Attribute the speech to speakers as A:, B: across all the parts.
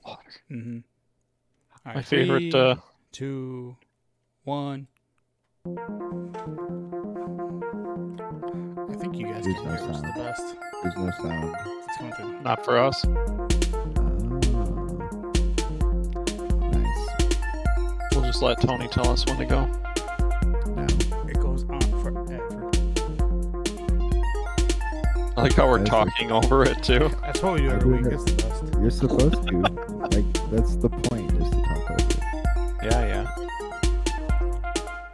A: Water.
B: Mm-hmm. All right,
A: My favorite.
B: 3, 2, 1. I think you guys
C: There's
B: can
C: no
B: hear, which is the
C: sound.
B: best.
C: There's no sound.
B: It's coming through.
A: Not for us.
C: Nice.
A: We'll just let Tony tell us when to go.
C: Now.
B: It goes on forever.
A: I like how we're
C: That's
A: talking over it too.
B: That's what we do
C: I
B: every
C: do
B: week.
C: that.
B: It's the best.
C: You're supposed to. Like, that's the point, is to talk over it.
A: Yeah.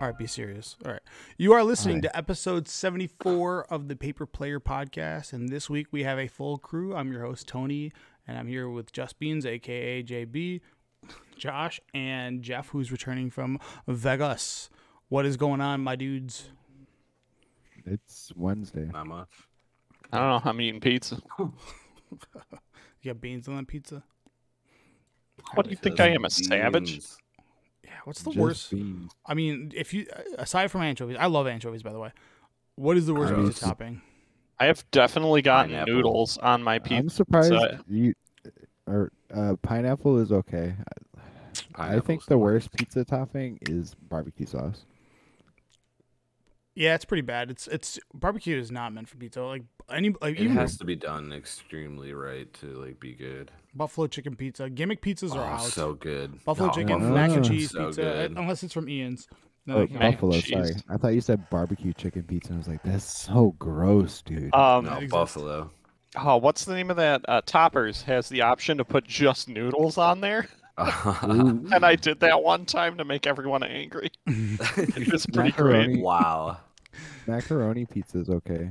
B: All right, be serious. All right. You are listening
C: All right.
B: to episode 74 of the Paper Player Podcast, and this week we have a full crew. I'm your host, Tony, and I'm here with Just Beans, a.k.a. JB, Josh, and Jeff, who's returning from Vegas. What is going on, my dudes?
C: It's Wednesday.
D: Not much.
A: I don't know. I'm eating pizza.
B: You got beans on that pizza?
A: What do you think I am, a savage?
D: Beans.
B: Yeah, what's the
C: Just
B: worst?
C: beans.
B: I mean, if you, aside from anchovies, I love anchovies, by the way. What is the worst
C: Gross.
B: pizza topping?
A: I have definitely gotten
D: Pineapple.
A: noodles on my pizza.
C: I'm surprised pineapple is okay. I think
D: Pineapple's
C: the worst pizza topping is barbecue sauce.
B: Yeah, it's pretty bad. It's barbecue is not meant for pizza. Like
D: It
B: even
D: has to be done extremely right to like be good.
B: buffalo chicken pizza, gimmick pizzas are
D: Oh,
B: out.
D: so good.
B: Buffalo
D: No,
B: chicken,
C: Buffalo
B: mac and
C: chicken's
B: cheese
D: so
B: pizza,
D: good.
B: unless it's from Ian's. Then
C: Oh,
B: I can-
A: mac and
C: buffalo,
A: cheese.
C: sorry. I thought you said barbecue chicken pizza. I was like, that's so gross, dude.
D: No,
B: exists.
D: buffalo.
A: Oh, what's the name of that? Toppers has the option to put just noodles on there.
C: Ooh.
A: And I did that one time to make everyone angry. It was pretty
C: Macaroni.
A: great.
D: Wow.
C: Macaroni pizza is okay.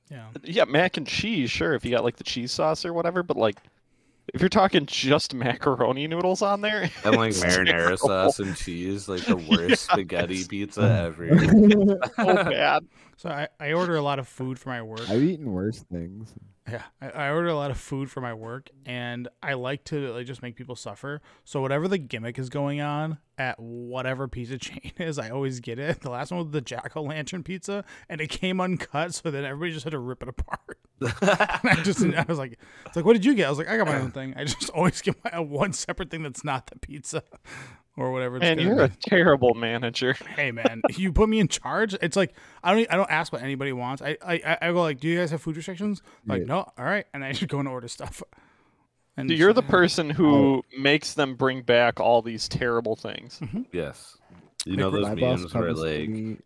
B: Yeah.
A: Yeah, mac and cheese, sure, if you got like the cheese sauce or whatever, but like if you're talking just macaroni noodles on there,
D: And like
A: it's
D: marinara
A: terrible.
D: sauce and cheese, like the worst spaghetti pizza ever.
A: So bad.
B: So I order a lot of food for my work.
C: I've eaten worse things.
B: Yeah, I order a lot of food for my work, and I like to like just make people suffer. So whatever the gimmick is going on at whatever pizza chain is, I always get it. The last one was the jack-o'-lantern pizza, and it came uncut, so then everybody just had to rip it apart. And I was like, it's like, what did you get? I was like, I got my own thing. I just always get my one separate thing that's not the pizza or whatever. It's
A: And
B: gonna
A: you're a
B: be.
A: terrible manager.
B: Hey man, you put me in charge. It's like I don't ask what anybody wants. I go like, do you guys have food restrictions? Like,
C: Yeah.
B: no, all right, and I just go and order stuff. And
A: So you're the person who makes them bring back all these terrible things.
D: Yes. You know
C: My
D: those
C: boss
D: memes where
C: comes to
D: like
C: me.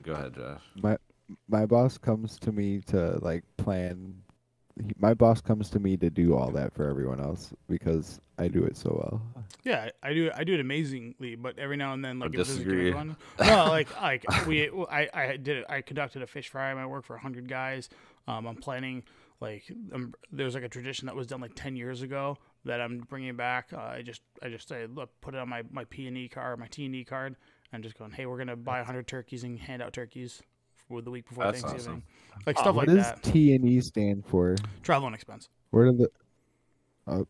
D: go ahead, Josh.
C: My boss comes to me to like plan. My boss comes to me to do all that for everyone else because I do it so well.
B: Yeah, I do it amazingly, but every now and then, like, if there's a
D: disagree.
B: gimmick one, no, like I did it. I conducted a fish fry at my work for 100 guys. I'm planning like there's like a tradition that was done like 10 years ago that I'm bringing back. I just say, look, put it on my P&E card, my T&E card, and just going, hey, we're gonna buy 100 turkeys and hand out turkeys for the week before
D: That's
B: Thanksgiving,
D: awesome.
B: like stuff
C: What
B: like
C: does
B: that.
C: T&E stand for?
B: Travel and expense.
C: What are the?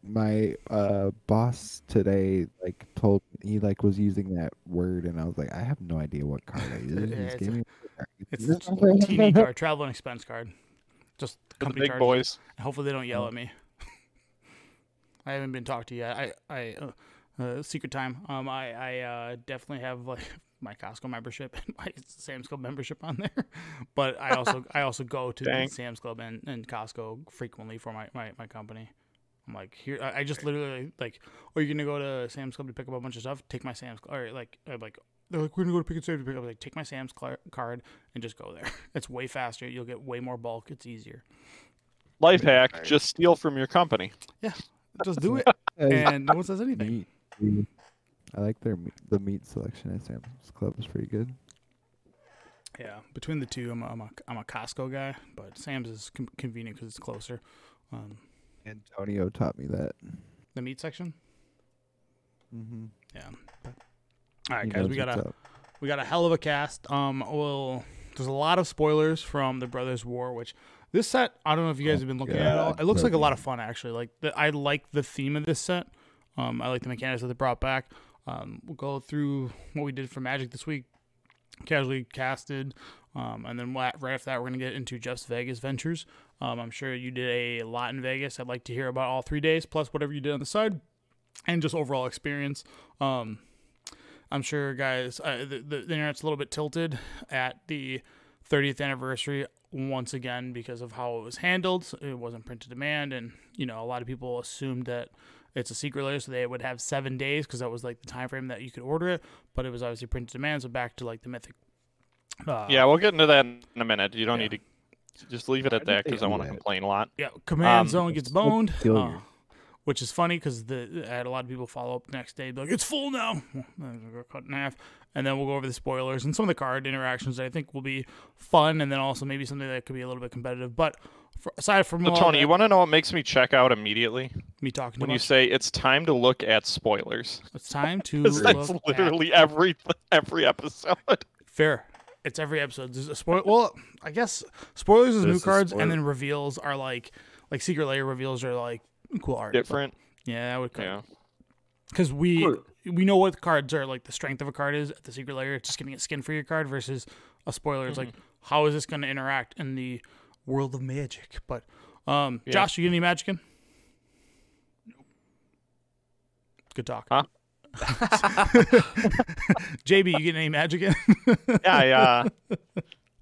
C: My boss today like told he like was using that word and I was like, I have no idea what card I use.
B: Yeah,
C: He just
B: it's
C: gave me
B: It's the T&E card, travel and expense card. Just
A: For the
B: company
A: big
B: charges.
A: boys.
B: Hopefully they don't yell at me. I haven't been talked to yet. Secret time. I definitely have like my Costco membership and my Sam's Club membership on there, but I also go to
A: Dang.
B: Sam's Club and Costco frequently for my company. I'm like, here, I just literally like, oh, you're gonna go to Sam's Club to pick up a bunch of stuff. Take my Sam's Club, or like, I'm like, they're like, we're gonna go to Pick and Save to pick up. Like, take my Sam's card and just go there. It's way faster. You'll get way more bulk. It's easier.
A: Life hack, just steal from your company.
B: Just do it, and no one says anything.
C: meat. I like the meat selection at Sam's Club is pretty good.
B: Yeah, between the two, I'm a Costco guy, but Sam's is convenient because it's closer.
C: Antonio taught me that.
B: The meat section.
C: Mm-hmm.
B: Yeah. All right, guys, we got a hell of a cast. There's a lot of spoilers from the Brothers War, which this set, I don't know if you guys have been looking at it all. It looks like a lot of fun, actually. Like I like the theme of this set. I like the mechanics that they brought back. We'll go through what we did for Magic this week. Casually casted. And then right after that, we're going to get into Jeff's Vegas ventures. I'm sure you did a lot in Vegas. I'd like to hear about all 3 days, plus whatever you did on the side, and just overall experience. I'm sure, guys, the internet's a little bit tilted at the 30th anniversary once again because of how it was handled. It wasn't print to demand, and a lot of people assumed that it's a secret layer, so they would have 7 days because that was like the time frame that you could order it. But it was obviously print to demand, so back to like the mythic.
A: Yeah, we'll get into that in a minute. You don't need to just leave it at that because I want to complain a lot.
B: Yeah, Command Zone gets boned,
C: Failure.
B: which is funny because I had a lot of people follow up the next day, be like, it's full now. We'll cut in half. And then we'll go over the spoilers and some of the card interactions that I think will be fun, and then also maybe something that could be a little bit competitive. But aside from
A: So,
B: all
A: Tony,
B: that,
A: you want to know what makes me check out immediately?
B: me talking
A: When
B: too
A: you
B: much,
A: say it's time to look at spoilers.
B: it's time to
A: Because that's
B: look
A: literally every episode.
B: fair. It's every episode. There's a spoil. Well, I guess spoilers is
D: This
B: new
D: is
B: cards,
D: spoil-
B: and then reveals are like secret layer reveals are like cool art.
A: Different.
B: Yeah, I would.
A: Yeah.
B: Because we know what cards are like the strength of a card is at the secret layer. It's just getting a skin for your card versus a spoiler. It's like how is this going to interact in the world of Magic? But Josh, you get any Magic in? Good talk.
A: Huh?
B: JB, you get any Magic in?
A: Yeah,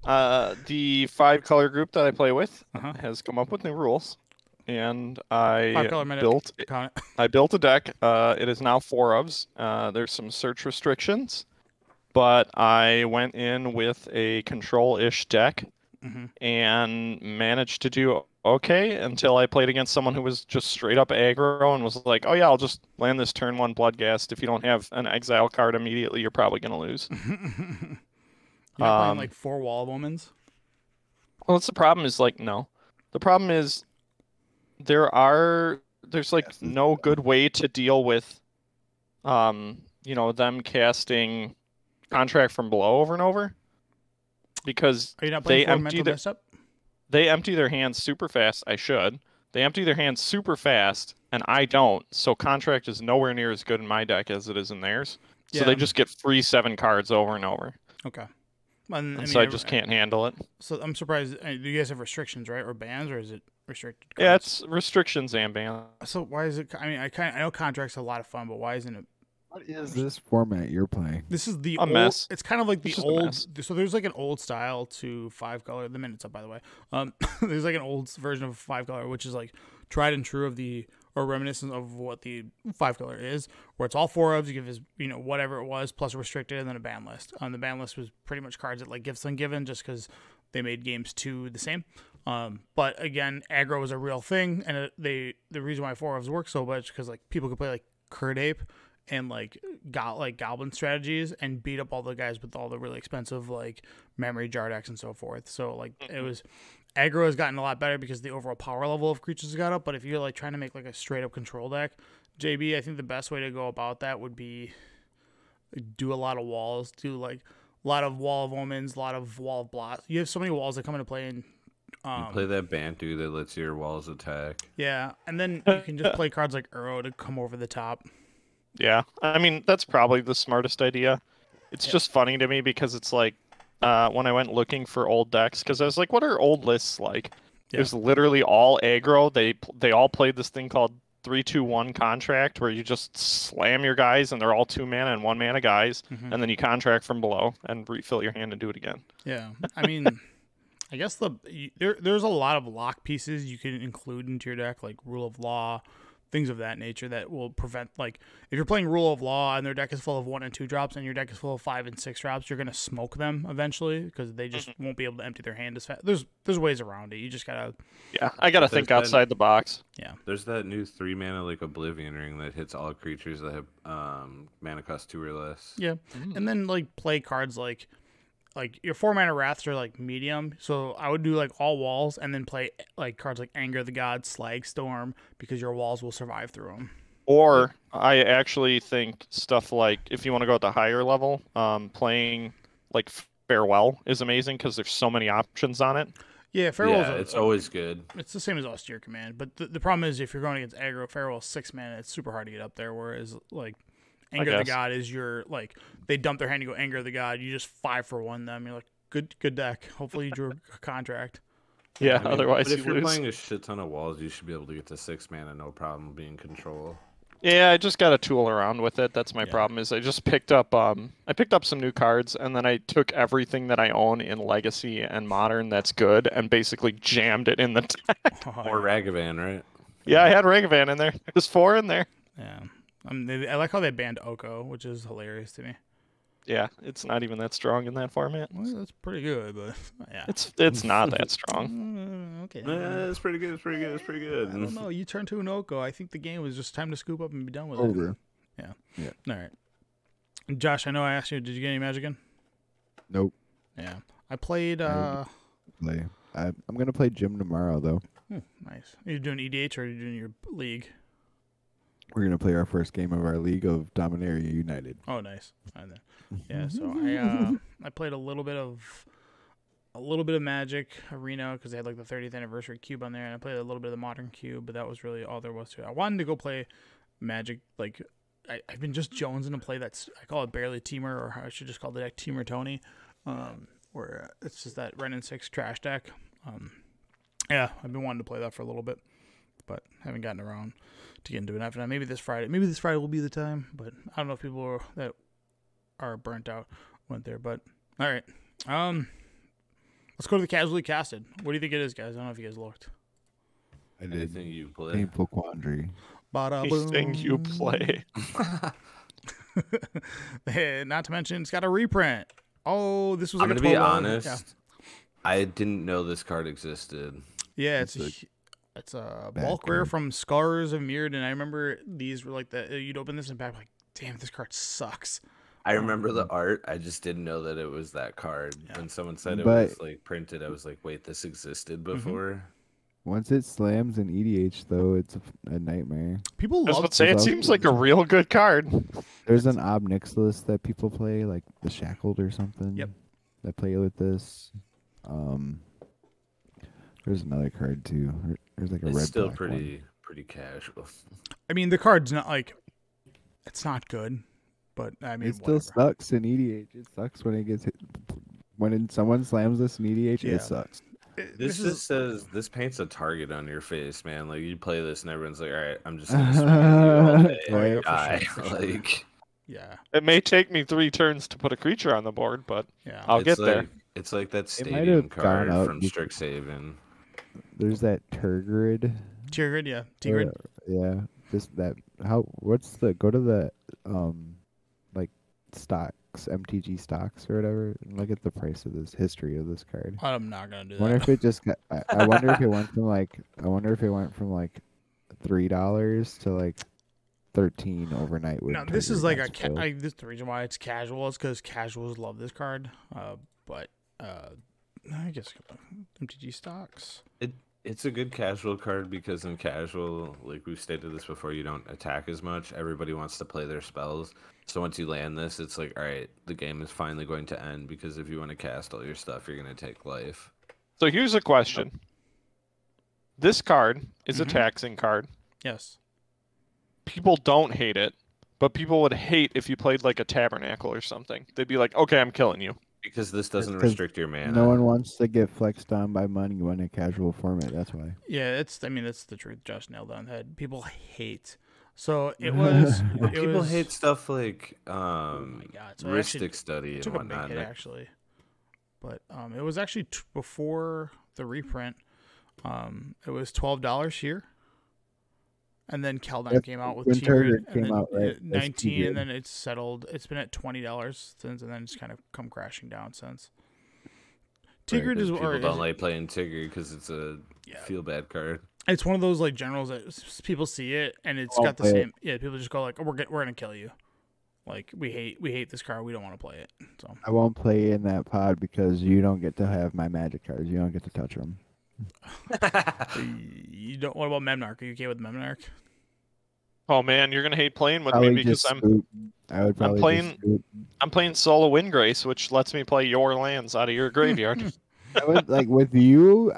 A: the 5-color group that I play with
B: Uh-huh.
A: has come up with new rules, and I
B: 5-color Magic.
A: built
B: Count it.
A: I built a deck. It is now 4 ofs. There's some search restrictions, but I went in with a control-ish deck
B: Mhm.
A: and managed to do okay until I played against someone who was just straight up aggro and was like, "Oh yeah, I'll just land this turn 1 Bloodghast. If you don't have an exile card immediately, you're probably gonna lose."
B: You're not playing like 4 Wall of Omens?
A: Well, that's the problem. Is like no, the problem is there's like no good way to deal with, them casting Contract from Below over and over, because
B: Are you not
A: they
B: playing 4
A: empty
B: mental
A: their
B: desktop?
A: they empty their hands super fast. I should. They empty their hands super fast, and I don't. So Contract is nowhere near as good in my deck as it is in theirs. So
B: Yeah.
A: they just get free 7 cards over and over,
B: Okay.
A: and so I just can't handle it.
B: So I'm surprised. Do you guys have restrictions, right, or bans, or is it restricted?
A: Yeah,
B: cards?
A: it's restrictions and bans.
B: So why is it? I mean, I know Contract's a lot of fun, but why isn't it?
C: What is this format you're playing?
B: This is the
A: A
B: old,
A: mess.
B: It's kind of like the
A: It's just a
B: old.
A: mess.
B: So there's like an old style to 5-color. The minute's up, by the way. There's like an old version of 5-color, which is like tried and true of the or reminiscent of what the 5-color is, where it's all 4 ofs. You give his whatever it was plus a restricted and then a ban list. The ban list was pretty much cards that like Gifts Ungiven, just because they made games 2 the same. But again, aggro was a real thing, and the reason why 4 ofs work so much because like people could play like Curd Ape and like goblin strategies and beat up all the guys with all the really expensive like memory jar decks and so forth. So like it was aggro has gotten a lot better because the overall power level of creatures has got up. But if you're like trying to make like a straight up control deck, JB, I think the best way to go about that would be do a lot of walls, do like a lot of Wall of Omens, a lot of Wall of Blot. You have so many walls that come into play in.
D: You play that Bantu that lets your walls attack.
B: Yeah, and then you can just play cards like Uro to come over the top.
A: Yeah, I mean, that's probably the smartest idea. It's just funny to me because it's like, when I went looking for old decks, because I was like, what are old lists like?
B: Yeah.
A: There's literally all aggro. They all played this thing called 3-2-1 Contract, where you just slam your guys and they're all 2 mana and 1 mana guys, and then you contract from below and refill your hand and do it again.
B: Yeah, I mean, I guess there's a lot of lock pieces you can include into your deck, like Rule of Law, things of that nature that will prevent, like, if you're playing Rule of Law and their deck is full of 1 and 2 drops and your deck is full of 5 and 6 drops, you're going to smoke them eventually because they just won't be able to empty their hand as fast. There's ways around it. You just got to...
A: Yeah, I gotta think outside the box.
B: Yeah.
D: There's that new 3 mana like Oblivion Ring that hits all creatures that have mana cost 2 or less.
B: Yeah. And then, like, play cards like your 4 mana Wraths are like medium, so I would do like all walls and then play like cards like Anger of the Gods, Slag Storm, because your walls will survive through them.
A: Or I actually think stuff like, if you want to go at the higher level, playing like Farewell is amazing because there's so many options on it.
B: Yeah, Farewell's
D: It's always good.
B: it's the same as Austere Command, but the problem is if you're going against aggro, Farewell's 6 mana, it's super hard to get up there, whereas like Anger of the
A: guess.
B: God is your, like, they dump their hand, you go Anger of the God, you just 5 for 1 them, you're like, good deck. Hopefully you drew a contract.
A: Yeah,
D: I mean,
A: otherwise
D: but if
A: you
D: you're
A: lose.
D: playing a shit ton of walls, you should be able to get to 6 mana, no problem, be in control.
A: Yeah, I just got to tool around with it. That's my
B: Yeah.
A: problem. Is I just picked up some new cards, and then I took everything that I own in Legacy and Modern that's good, and basically jammed it in the deck.
B: Oh,
D: Or Ragavan, right?
A: Yeah, I had Ragavan in there. There's 4 in there.
B: yeah. I like how they banned Oko, which is hilarious to me.
A: Yeah, it's not even that strong in that format.
B: Well, that's pretty good, but yeah.
A: It's not that strong.
B: Okay.
D: It's pretty good. It's pretty good. It's pretty good.
B: I don't know. You turn to an Oko. I think the game was just time to scoop up and be done with it.
C: Over.
B: Yeah.
C: Yeah.
B: All right. Josh, I know I asked you, did you get any Magic in?
C: Nope.
B: Yeah. I played.
C: Play. I'm gonna play Gym tomorrow though.
B: Nice. Are you doing EDH or are you doing your league?
C: We're gonna play our first game of our League of Dominaria United.
B: Oh, nice. And then, yeah. So I played a little bit of Magic Arena because they had like the 30th anniversary cube on there, and I played a little bit of the Modern cube, but that was really all there was to it. I wanted to go play Magic. Like I've been just jonesing to play that. I call it barely Teamer, or I should just call the deck Teamer Tony, where it's just that Ren and 6 trash deck. Yeah, I've been wanting to play that for a little bit, but haven't gotten around to get into it after that. Maybe this Friday will be the time, but I don't know if people that are burnt out went there. But all right, let's go to the casually casted. What do you think it is, guys? I don't know if you guys looked.
C: I did.
D: Anything you play.
C: Painful Quandary.
A: Anything you play.
B: Not to mention, it's got a reprint. Oh, this was.
D: I'm
B: like
D: gonna
B: a
D: be
B: 12
D: honest.
B: Yeah.
D: I didn't know this card existed.
B: Yeah, it's a bulk rare from Scars of Mirrored, and I remember these were like that. You'd open this and back like, damn, this card sucks.
D: I remember the art. I just didn't know that it was that card.
B: Yeah.
D: When someone said it
C: But-
D: was like printed, I was like, wait, this existed before.
C: Once it slams in EDH though, it's a nightmare.
B: People
A: I was
B: love
A: about to say, it
C: those.
A: seems like a real good card.
C: There's an Ob Nixilis that people play, like the Shackled or something.
B: Yep.
C: That play with this. There's another card too. There's like a
D: It's
C: red.
D: still
C: black one.
D: pretty casual.
B: I mean, the card's not like, it's not good, but I mean,
C: It still
B: whatever.
C: sucks in EDH. It sucks when it gets hit. Someone slams this in EDH,
B: Yeah.
C: it sucks.
D: This just says this paints a target on your face, man. Like you play this and everyone's like, all right, I'm just gonna swing at you all day.
C: Oh, yeah, for
D: Die.
B: sure, for sure.
D: Like
B: Yeah,
A: It may take me 3 turns to put a creature on the board, but
B: yeah.
A: I'll get
D: it's
A: there.
D: like, it's like that
C: It might
D: stadium
C: have
D: card
C: gone up
D: from
C: because-
D: Strixhaven.
C: There's that Tergrid.
B: Tigrid, yeah. Tigrid.
C: Yeah. Just that. What's the go to the like stocks, MTG stocks or whatever, and look at the price of this history of this card.
B: I'm not gonna do
C: I wonder
B: that.
C: if it just got. I wonder if it went from like. I wonder if it went from like $3 to like 13 overnight. With
B: No, this
C: Tergrid
B: is like
C: got spoiled.
B: this the reason why it's casual is because casuals love this card. But I guess MTG stocks.
D: It's a good casual card because in casual, like we've stated this before, you don't attack as much. Everybody wants to play their spells. So once you land this, it's like, all right, the game is finally going to end because if you want to cast all your stuff, you're going to take life.
A: So here's a question. This card is a taxing card.
B: Yes.
A: People don't hate it, but people would hate if you played like a Tabernacle or something. They'd be like, okay, I'm killing you.
D: Because this doesn't
C: 'cause
D: restrict your mana.
C: No one wants to get flexed on by money when a casual format. That's why.
B: Yeah, I mean, that's the truth. Josh nailed it on the head. People hate. So it was.
D: People hate stuff like
B: Oh my god! So
D: Ristic Study and
B: took a big
D: whatnot.
B: hit actually, but it was actually before the reprint. It was $12 here, and then Kaldheim
C: That's
B: came out with
C: when
B: Tigrid,
C: Turgid came out, right? That's
B: 19,
C: Tigrid.
B: and then it's settled. It's been at $20 since, and then it's kind of come crashing down since. Tigrid is
D: People
B: or
D: don't
B: is-
D: like playing Tigger because it's a feel bad card.
B: It's one of those like generals that people see it and it's got the
C: play it.
B: same. Yeah, people just go like, "Oh, we're gonna kill you." Like we hate this card. We don't want to play it. So
C: I won't play in that pod because you don't get to have my magic cards. You don't get to touch them.
B: you don't. What about Memnarch? Are you okay with Memnarch?
A: Oh man, you're gonna hate playing with
C: Probably
A: me because
C: just
A: I'm
C: scoop. I would probably
A: playing-
C: just scoop.
A: I'm playing Solo Windgrace, which lets me play your lands out of your graveyard.
C: I would like with you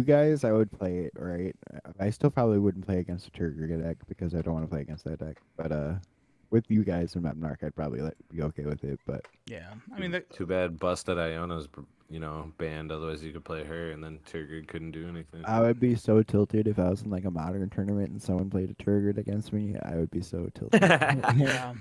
C: guys. I would play it right. I still probably wouldn't play against a Turgid deck because I don't want to play against that deck. But with you guys in Mapnark, I'd probably be okay with it. But
B: Yeah, I mean,
D: Too bad Busted Iona's banned. Otherwise, you could play her, and then Turgid couldn't do anything.
C: I would be so tilted if I was in like a modern tournament and someone played a Turgid against me. I would be so tilted.
B: yeah,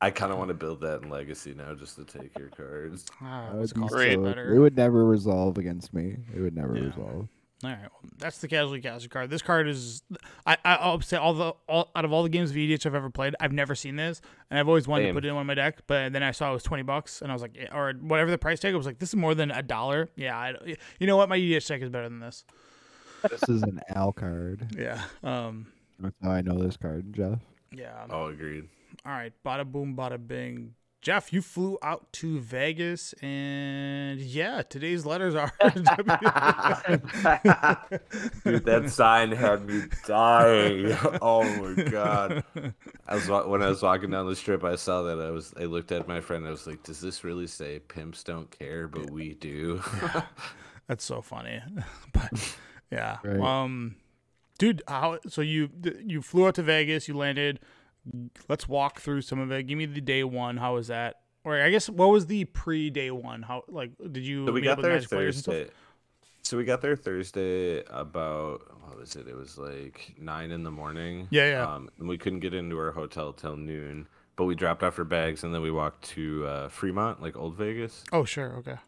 D: I kind of want to build that in Legacy now, just to take your cards.
C: I
B: what's
C: would
B: it
C: be
B: called?
A: Great.
C: so.
B: Better.
C: It would never resolve against me. It would never
B: Yeah.
C: resolve.
B: All right, well, that's the casually casted card. This card is, I'll say out of all the games of EDH I've ever played, I've never seen this, and I've always wanted to
D: Same.
B: put it in one of my deck. But then I saw it was $20, and I was like, or whatever the price tag. I was like, this is more than $1. Yeah, you know what? My EDH deck is better than this.
C: This is an Al card.
B: Yeah.
C: That's how I know this card, Jeff.
B: Yeah.
D: Oh, agreed.
B: All right. Bada boom, bada bing. Jeff, you flew out to Vegas, and yeah, today's letters are.
D: Dude, that sign had me dying. Oh my god! When I was walking down the strip, I saw that. I looked at my friend. I was like, "Does this really say pimps don't care, but we do?"
B: That's so funny, but yeah.
C: Right.
B: Dude, so you flew out to Vegas, you landed. Let's walk through some of it. Give me the day one. How was that? Or I guess what was the pre-day one? How did you?
D: So we
B: meet
D: got
B: up with
D: there
B: Magic players and stuff?
D: Thursday. So we got there Thursday about what was it? It was like 9 in the morning.
B: Yeah.
D: And we couldn't get into our hotel till noon, but we dropped off our bags and then we walked to Fremont, like Old Vegas,
B: Oh, sure. Okay.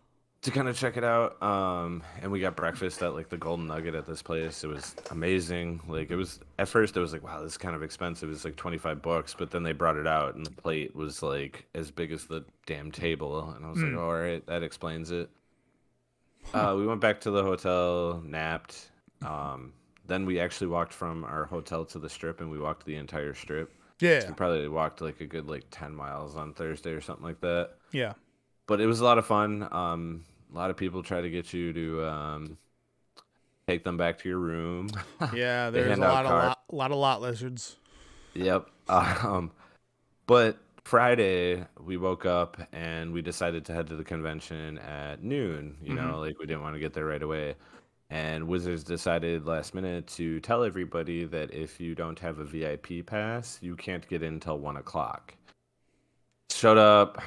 D: to kind of check it out. And we got breakfast at like the Golden Nugget at this place. It was amazing. Like it was at first it was like, wow, this is kind of expensive. It's like $25, but then they brought it out and the plate was like as big as the damn table. And I was like, all right, that explains it. We went back to the hotel, napped. Then we actually walked from our hotel to the strip and we walked the entire strip.
B: Yeah.
D: So we probably walked like a good like 10 miles on Thursday or something like that.
B: Yeah.
D: But it was a lot of fun. A lot of people try to get you to take them back to your room.
B: Yeah.
D: They
B: There's a
D: hand out
B: lot of lot lizards.
D: Yep. But Friday we woke up and we decided to head to the convention at noon. You know, like we didn't want to get there right away. And Wizards decided last minute to tell everybody that if you don't have a VIP pass, you can't get in until 1 o'clock. Showed up,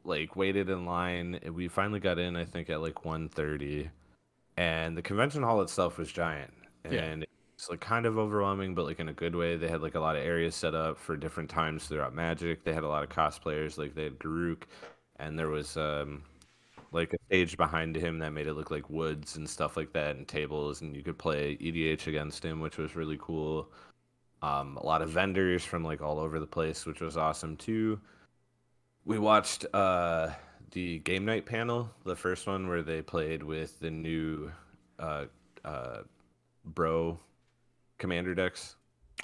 D: like waited in line. We finally got in, I think, at like 1:30. And the convention hall itself was giant. And it's like kind of overwhelming, but like in a good way. They had like a lot of areas set up for different times throughout Magic. They had a lot of cosplayers, like they had Garuk, and there was like a stage behind him that made it look like woods and stuff like that, and tables, and you could play EDH against him, which was really cool. A lot of vendors from like all over the place, which was awesome too. We watched the game night panel, the first one where they played with the new Bro commander decks,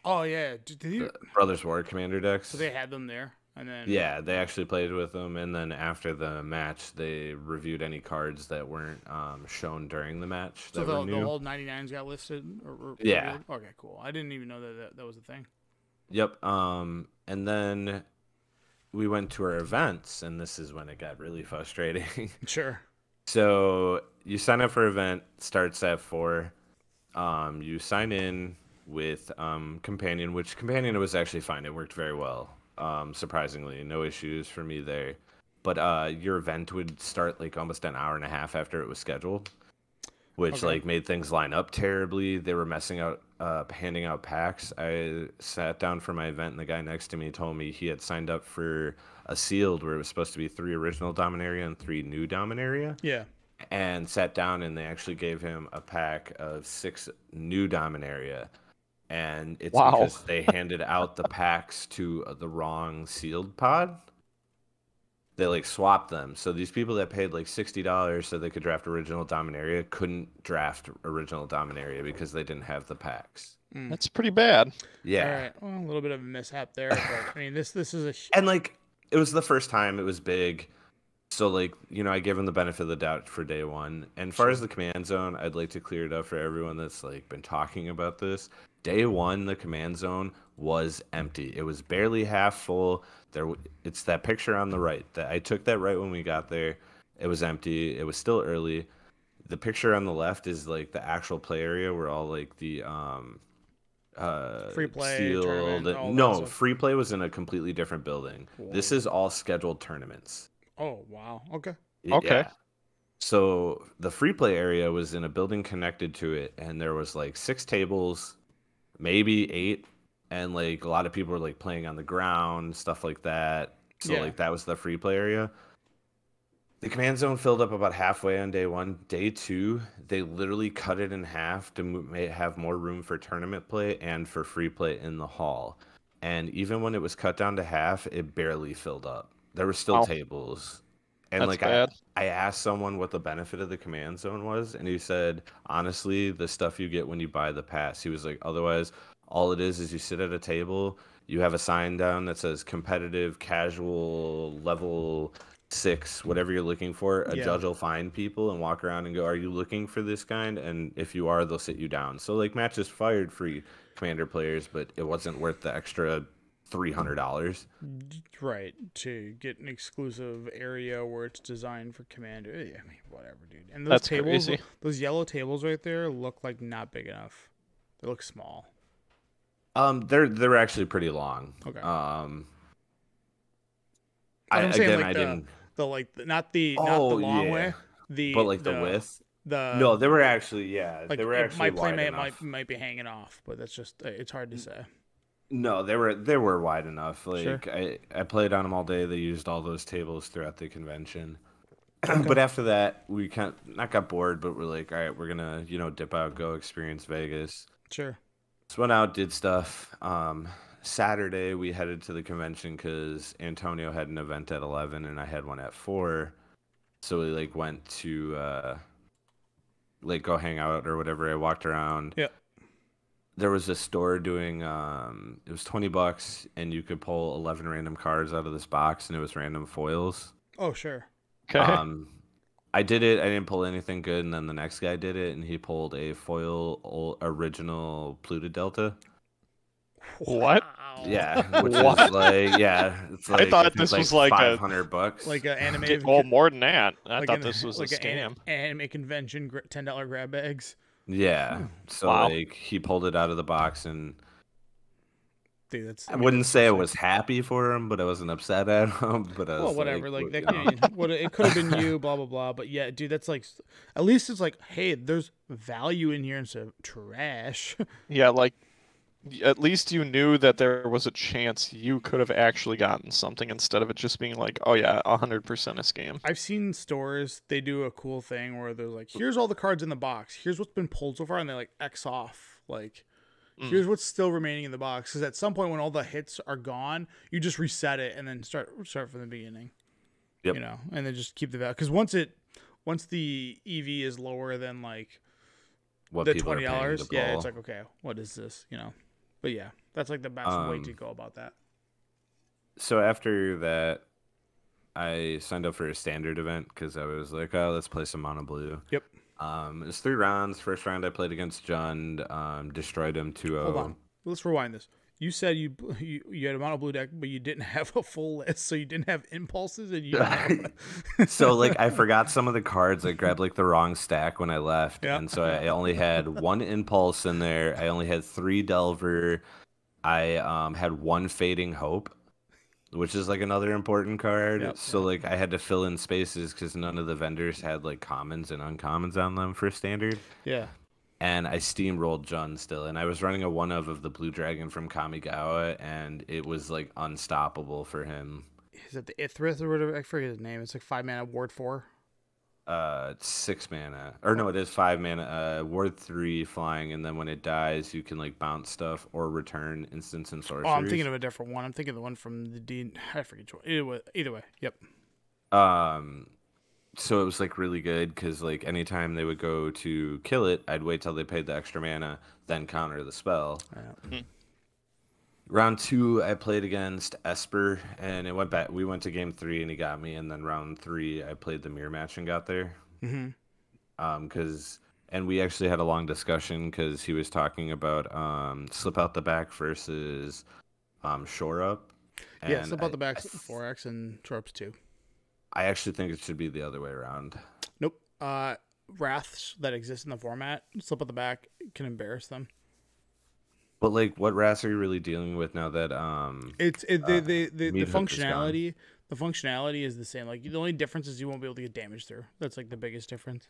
B: Oh yeah. Did you?
D: Brothers War commander decks.
B: So they had them there, and then
D: Yeah, they actually played with them, and then after the match, they reviewed any cards that weren't shown during the match
B: So
D: that were
B: the
D: new.
B: whole 99s got listed.
D: Yeah.
B: revealed? Okay. Cool. I didn't even know that was a thing.
D: Yep. And then we went to our events, and this is when it got really frustrating.
B: Sure.
D: So you sign up for event, starts at 4. You sign in with Companion, which Companion was actually fine. It worked very well. Surprisingly, no issues for me there. But your event would start like almost an hour and a half after it was scheduled, which
B: Okay.
D: like made things line up terribly. They were messing out, handing out packs. I sat down for my event, and the guy next to me told me he had signed up for a sealed where it was supposed to be 3 original Dominaria and 3 new Dominaria,
B: Yeah.
D: and sat down, and they actually gave him a pack of 6 new Dominaria. And it's
A: Wow.
D: because they handed out the packs to the wrong sealed pod. They like swapped them. So these people that paid like $60 so they could draft original Dominaria couldn't draft original Dominaria because they didn't have the packs.
A: That's pretty bad.
D: Yeah.
B: All right. Well, a little bit of a mishap there, but I mean, this is a.
D: And like it was the first time, it was big. So like, you know, I gave him the benefit of the doubt for day one. And as far as the command zone, I'd like to clear it up for everyone that's like been talking about this. Day one, the command zone was empty. It was barely half full. It's that picture on the right. That I took that right when we got there. It was empty. It was still early. The picture on the left is like the actual play area where all like the
B: Free play,
D: sealed.
B: tournament, all that
D: No,
B: stuff.
D: free play was in a completely different building. This
B: Whoa.
D: is all scheduled tournaments.
B: Oh, wow. Okay.
A: Okay.
D: Yeah. So the free play area was in a building connected to it, and there was like 6 tables, maybe 8, and like a lot of people were like playing on the ground, stuff like that. So
B: Yeah.
D: like that was the free play area. The command zone filled up about halfway on day 1. Day 2, they literally cut it in half to have more room for tournament play and for free play in the hall. And even when it was cut down to half, it barely filled up. There were still
A: Wow.
D: tables. And
A: That's
D: like
A: bad.
D: I asked someone what the benefit of the command zone was, and he said, honestly, the stuff you get when you buy the pass. He was like, otherwise, all it is you sit at a table, you have a sign down that says competitive, casual, level 6, whatever you're looking for. A
B: Yeah.
D: judge will find people and walk around and go, are you looking for this kind? And if you are, they'll sit you down. So like matches fired free commander players, but it wasn't worth the extra $300.
B: Right, to get an exclusive area where it's designed for commander. Yeah, I mean, whatever, dude. And those
A: That's
B: tables,
A: crazy.
B: those yellow tables right there look like not big enough. They look small.
D: They're actually pretty long.
B: Okay.
D: I
B: I'm saying
D: again
B: like
D: I didn't.
B: not the
D: Oh
B: long
D: yeah,
B: way. The
D: but like the width.
B: The
D: No, they were actually
B: like
D: they were actually
B: my
D: wide
B: playmate
D: enough.
B: might be hanging off, but that's just it's hard to say.
D: No, they were wide enough. Like
B: Sure.
D: I played on them all day. They used all those tables throughout the convention.
B: Okay.
D: But after that, we not got bored, but we're like, all right, we're gonna dip out, go experience Vegas.
B: Sure.
D: So went out, did stuff. Saturday we headed to the convention because Antonio had an event at 11 and I had one at 4. So we like went to like go hang out or whatever. I walked around.
B: Yeah.
D: There was a store doing it was $20 and you could pull 11 random cards out of this box and it was random foils.
B: Oh, sure.
A: Okay.
D: I did it. I didn't pull anything good, and then the next guy did it, and he pulled a foil original Pluto Delta.
A: What?
B: Wow.
D: Yeah, which
A: What?
D: is like it's like
A: thought
D: it's
A: this was like
D: $500.
B: Like an anime.
A: Well, more than that. I
B: like
A: thought
B: an-
A: this was
B: like
A: a scam.
B: Anime convention $10 grab bags.
D: Yeah, so
A: Wow.
D: like he pulled it out of the box, and
B: Dude, that's.
D: I wouldn't say I was happy for him, but I wasn't upset at him. But I was
B: Well, whatever. Like that.
D: you know.
B: What it could have been you. Blah blah blah. But yeah, dude, that's like. At least it's like, hey, there's value in here instead of trash.
A: Yeah, like at least you knew that there was a chance you could have actually gotten something instead of it just being like, oh yeah, 100% a scam.
B: I've seen stores, they do a cool thing where they're like, here's all the cards in the box. Here's what's been pulled so far. And they like X off. Like, here's what's still remaining in the box. Because at some point when all the hits are gone, you just reset it and then start from the beginning.
D: Yep.
B: You know, and then just keep the value. Because once the EV is lower than like
D: What
B: the
D: people are paying
B: $20,
D: to
B: yeah,
D: pull.
B: it's like, okay, what is this? You know, but yeah, that's like the best way to go about that.
D: So after that, I signed up for a standard event because I was like, oh, let's play some mono blue.
B: Yep.
D: It was 3 rounds. First round I played against Jund, destroyed him 2-0.
B: Hold on. Let's rewind this. You said you had a mono blue deck, but you didn't have a full list, so you didn't have impulses, and you.
D: So like I forgot some of the cards. I grabbed like the wrong stack when I left,
B: Yeah.
D: and so I only had 1 impulse in there. I only had 3 Delver. I had 1 Fading Hope, which is like another important card.
B: Yep.
D: So like I had to fill in spaces because none of the vendors had like commons and uncommons on them for standard.
B: Yeah.
D: And I steamrolled Jun still, and I was running a 1-of the Blue Dragon from Kamigawa, and it was like unstoppable for him.
B: Is it the Ithrith or whatever? I forget his name. It's like 5 mana, Ward 4.
D: It's 6 mana, or no, it is 5 mana. Ward 3 flying, and then when it dies, you can like bounce stuff or return instants and sorceries.
B: Oh, I'm thinking of a different one. I'm thinking of the one from the D. I forget which one. Either way. Yep.
D: So it was like really good because like anytime they would go to kill it, I'd wait till they paid the extra mana, then counter the spell. Round 2, I played against Esper, and it went back. We went to game 3, and he got me. And then round 3, I played the mirror match and got there. And we actually had a long discussion because he was talking about slip out the back versus shore up.
B: Yeah, slip out the back 4x and shore ups 2.
D: I actually think it should be the other way around.
B: Nope. Wraths that exist in the format, slip out the back can embarrass them.
D: But like, what rats are you really dealing with now that
B: The
D: meat hook is gone?
B: functionality. The functionality is the same. Like the only difference is you won't be able to get damage through. That's like the biggest difference.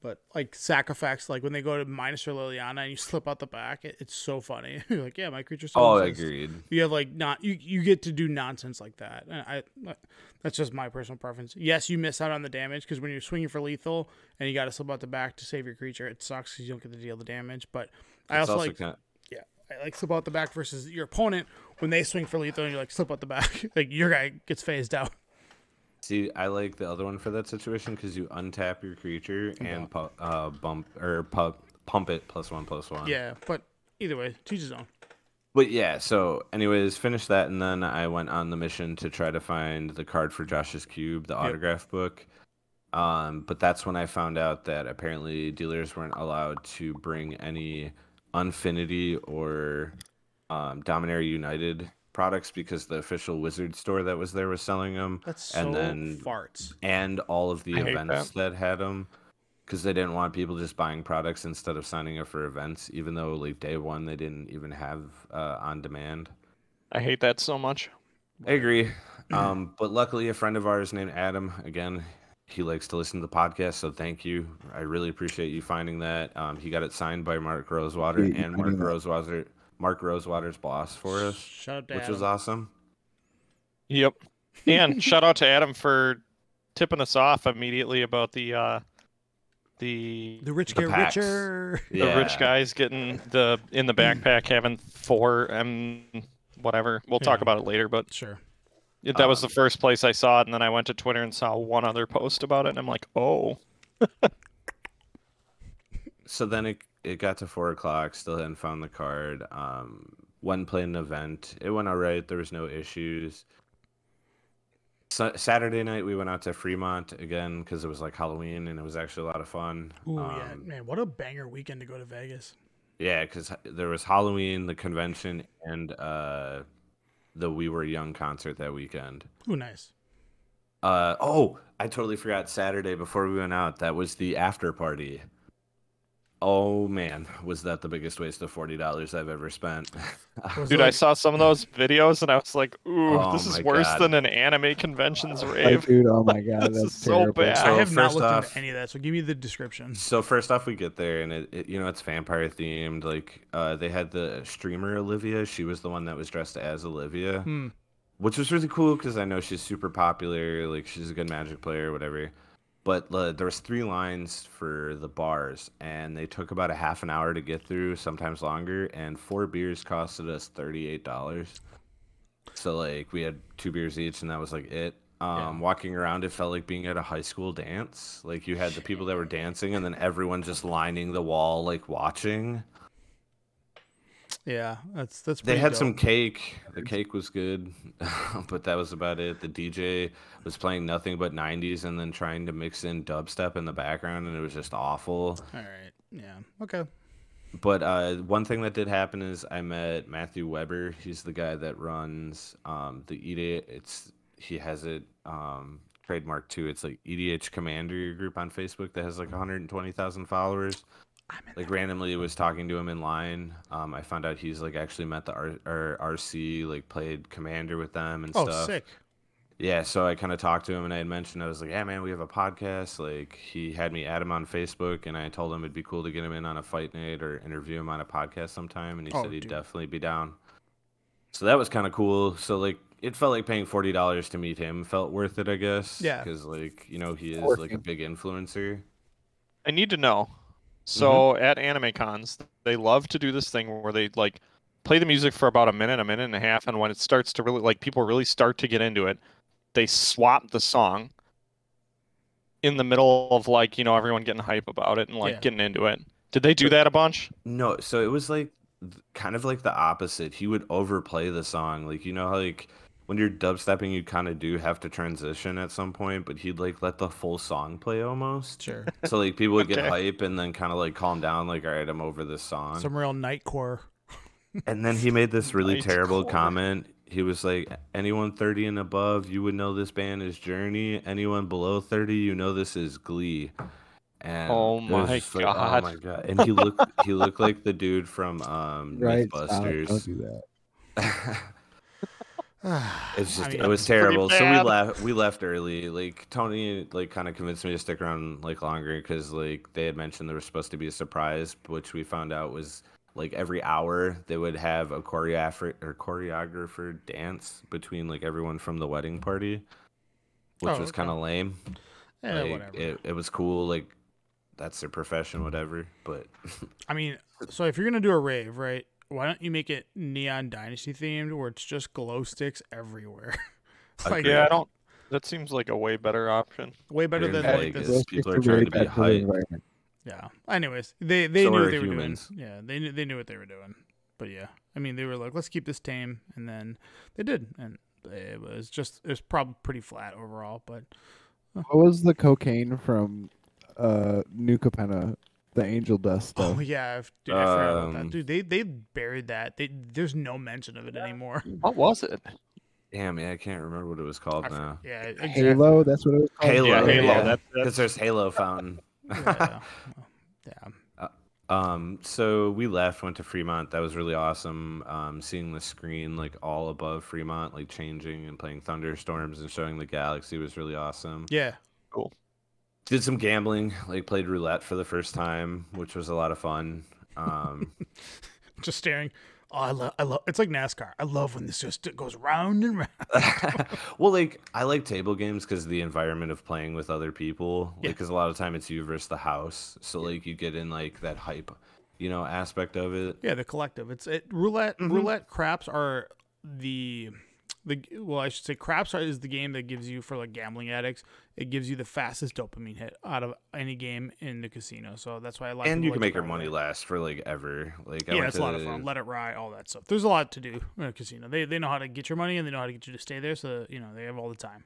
B: But like sack effects, like when they go to minus or Liliana and you slip out the back, it's so funny. You're like, yeah, my creature still
D: Oh,
B: exists.
D: agreed.
B: You have like you get to do nonsense like that. And that's just my personal preference. Yes, you miss out on the damage because when you're swinging for lethal and you got to slip out the back to save your creature, it sucks because you don't get to deal the damage. But I
D: It's
B: also
D: also
B: like
D: kind
B: yeah, I like slip out the back versus your opponent when they swing for lethal and you like slip out the back, like your guy gets phased out.
D: See, I like the other one for that situation because you untap your creature and pump it +1/+1.
B: Yeah, but either way, teach his own.
D: But yeah, so anyways, finished that, and then I went on the mission to try to find the card for Josh's Cube, the autograph book. But that's when I found out that apparently dealers weren't allowed to bring any Unfinity or Dominaria United products because the official Wizard store that was there was selling them.
B: That's so
D: And then
B: farts.
D: and all of the
A: I hate
D: events that had them because they didn't want people just buying products instead of signing up for events, even though like day one they didn't even have on demand.
A: I hate that so much.
D: I agree. But luckily a friend of ours named Adam, again, he likes to listen to the podcast, so thank you. I really appreciate you finding that. He got it signed by Mark Rosewater
C: You
D: and
C: finding
D: Mark Rosewater's boss for us,
B: Shout out to
D: which
B: Adam.
D: was awesome.
A: Yep. And shout out to Adam for tipping us off immediately about the
B: rich
D: the
B: get
D: packs.
B: richer.
A: the rich guys getting in the backpack having 4 whatever. We'll talk
B: Yeah.
A: about it later, but
B: Sure.
A: that was the first place I saw it, and then I went to Twitter and saw one other post about it, and I'm like, oh.
D: So then it got to 4 o'clock, still hadn't found the card. Went playing an event. It went all right. There was no issues. Saturday night we went out to Fremont again because it was like Halloween and it was actually a lot of fun.
B: Ooh, yeah, man, what a banger weekend to go to Vegas.
D: Yeah, because there was Halloween, the convention, and the We Were Young concert that weekend.
B: Ooh, nice.
D: Oh, I totally forgot Saturday before we went out. That was the after party. Oh man, was that the biggest waste of $40 I've ever spent?
B: Was
A: Dude,
B: it
A: I
B: like-
A: saw some of those videos, and I was like, ooh,
D: Oh
A: this is
D: my
A: worse
D: God.
A: than an anime convention's
C: Like,
A: rave.
C: dude, oh my god,
A: This
C: that's
A: is so
C: terrible.
A: bad.
B: I
D: So
B: have not
D: first
B: looked
D: off-
B: into any of that, so give me the description.
D: So first off, we get there and it it's vampire themed. Like they had the streamer Olivia. She was the one that was dressed as Olivia, which was really cool because I know she's super popular. Like she's a good Magic player, whatever. But there was 3 lines for the bars, and they took about a half an hour to get through, sometimes longer. And 4 beers costed us $38. So like we had 2 beers each, and that was like it. Walking around, it felt like being at a high school dance. Like you had the people that were dancing, and then everyone just lining the wall, like watching.
B: Yeah, that's
D: They
B: pretty
D: had
B: dope.
D: some cake. The cake was good, but that was about it. The DJ was playing nothing but 90s and then trying to mix in dubstep in the background, and it was just awful.
B: All right. Yeah. Okay.
D: But one thing that did happen is I met Matthew Weber. He's the guy that runs the he has it trademarked too. It's like EDH Commander group on Facebook that has like 120,000 followers. Like randomly was talking to him in line. I found out he's like actually met the RC, like played Commander with them and
B: Oh,
D: stuff.
B: sick.
D: Yeah, so I kind of talked to him and I had mentioned, I was like, yeah, man, we have a podcast. Like he had me add him on Facebook and I told him it'd be cool to get him in on a fight night or interview him on a podcast sometime. And he
B: Oh,
D: said he'd
B: dude.
D: definitely be down. So that was kind of cool. So like it felt like paying $40 to meet him felt worth it, I guess.
B: Yeah.
D: Because like, he is
C: Worth
D: like a
C: it.
D: big influencer.
A: I need to know. So at anime cons, they love to do this thing where they like play the music for about a minute and a half, and when it starts to really like people really start to get into it, they swap the song in the middle of like, everyone getting hype about it and like
B: Yeah.
A: getting into it. Did they do that a bunch?
D: No, so it was like kind of like the opposite. He would overplay the song. Like, how like when you're dubstepping, you kind of do have to transition at some point, but he'd like let the full song play almost.
B: Sure.
D: So like people would get
A: Okay.
D: hype and then kind of like calm down, like, all right, I'm over this song.
B: Some real nightcore.
D: And then he made this really terrible
A: Nightcore.
D: comment. He was like, anyone 30 and above, you would know this band is Journey. Anyone below 30, you know this is Glee. and
A: Oh
D: it was
A: my
D: just like, oh
A: god.
D: my god. And he looked like the dude from
C: Right, stop. Don't
D: Mythbusters.
C: do that.
D: It's
B: I
D: just it
B: mean,
D: was
A: pretty
D: terrible. So
A: bad.
D: we left early. Like Tony like kind of convinced me to stick around like longer because like they had mentioned there was supposed to be a surprise, which we found out was like every hour they would have a choreographer dance between like everyone from the wedding party,
B: oh,
D: which was kind
B: okay.
D: of lame.
B: Yeah,
D: Like
B: whatever.
D: it was cool. Like that's their profession, whatever. But
B: I mean, so if you're gonna do a rave, right? Why don't you make it Neon Dynasty themed, where it's just glow sticks everywhere? Like,
A: Yeah,
D: agreed.
A: I don't. That seems like a way better option.
B: way better
D: You're in
B: than
A: Hey,
B: like
C: Those
B: this.
D: Vegas.
C: sticks
D: People are
C: are
D: trying
C: really
D: to be
C: bad for the
D: hype.
C: environment.
B: Yeah. Anyways, they
D: So
B: knew
D: are
B: what they were doing.
D: humans.
B: Yeah, they knew what they were doing. But yeah, I mean, they were like, let's keep this tame, and then they did, and it was probably pretty flat overall. But
C: What was the cocaine from New Capenna? The angel dust stuff.
B: oh yeah, dude, I forgot about that.
D: Um,
B: Dude, they buried that. There's no mention of it anymore.
A: What was it?
D: Damn, yeah, I can't remember what it was called now.
B: Yeah, exactly.
C: Halo, that's what it was called.
D: Halo,
A: Yeah, Halo.
D: yeah,
A: That's
D: because there's Halo Fountain.
B: Yeah, yeah.
D: So we left, went to Fremont. That was really awesome. Seeing the screen like all above Fremont, like changing and playing thunderstorms and showing the galaxy was really awesome.
B: Yeah.
A: cool.
D: Did some gambling, like played roulette for the first time, which was a lot of fun.
B: Just staring. Oh, I love. It's like NASCAR. I love when this just goes round and round.
D: Well, like I like table games because the environment of playing with other people. Like,
B: Yeah.
D: because a lot of time it's you versus the house, so like you get in like that hype, aspect of it.
B: Yeah, the collective. Roulette.
D: Mm-hmm.
B: Roulette craps are the well, I should say craps is the game that gives you, for like gambling addicts, it gives you the fastest dopamine hit out of any game in the casino. So that's why I like.
D: And you
B: like
D: can
B: to
D: make your
B: play
D: money
B: roulette.
D: last for like ever. Like I
B: Yeah,
D: went
B: it's
D: to
B: a lot of fun. Let it ride, all that stuff. There's a lot to do in a casino. They know how to get your money and they know how to get you to stay there. So they have all the time.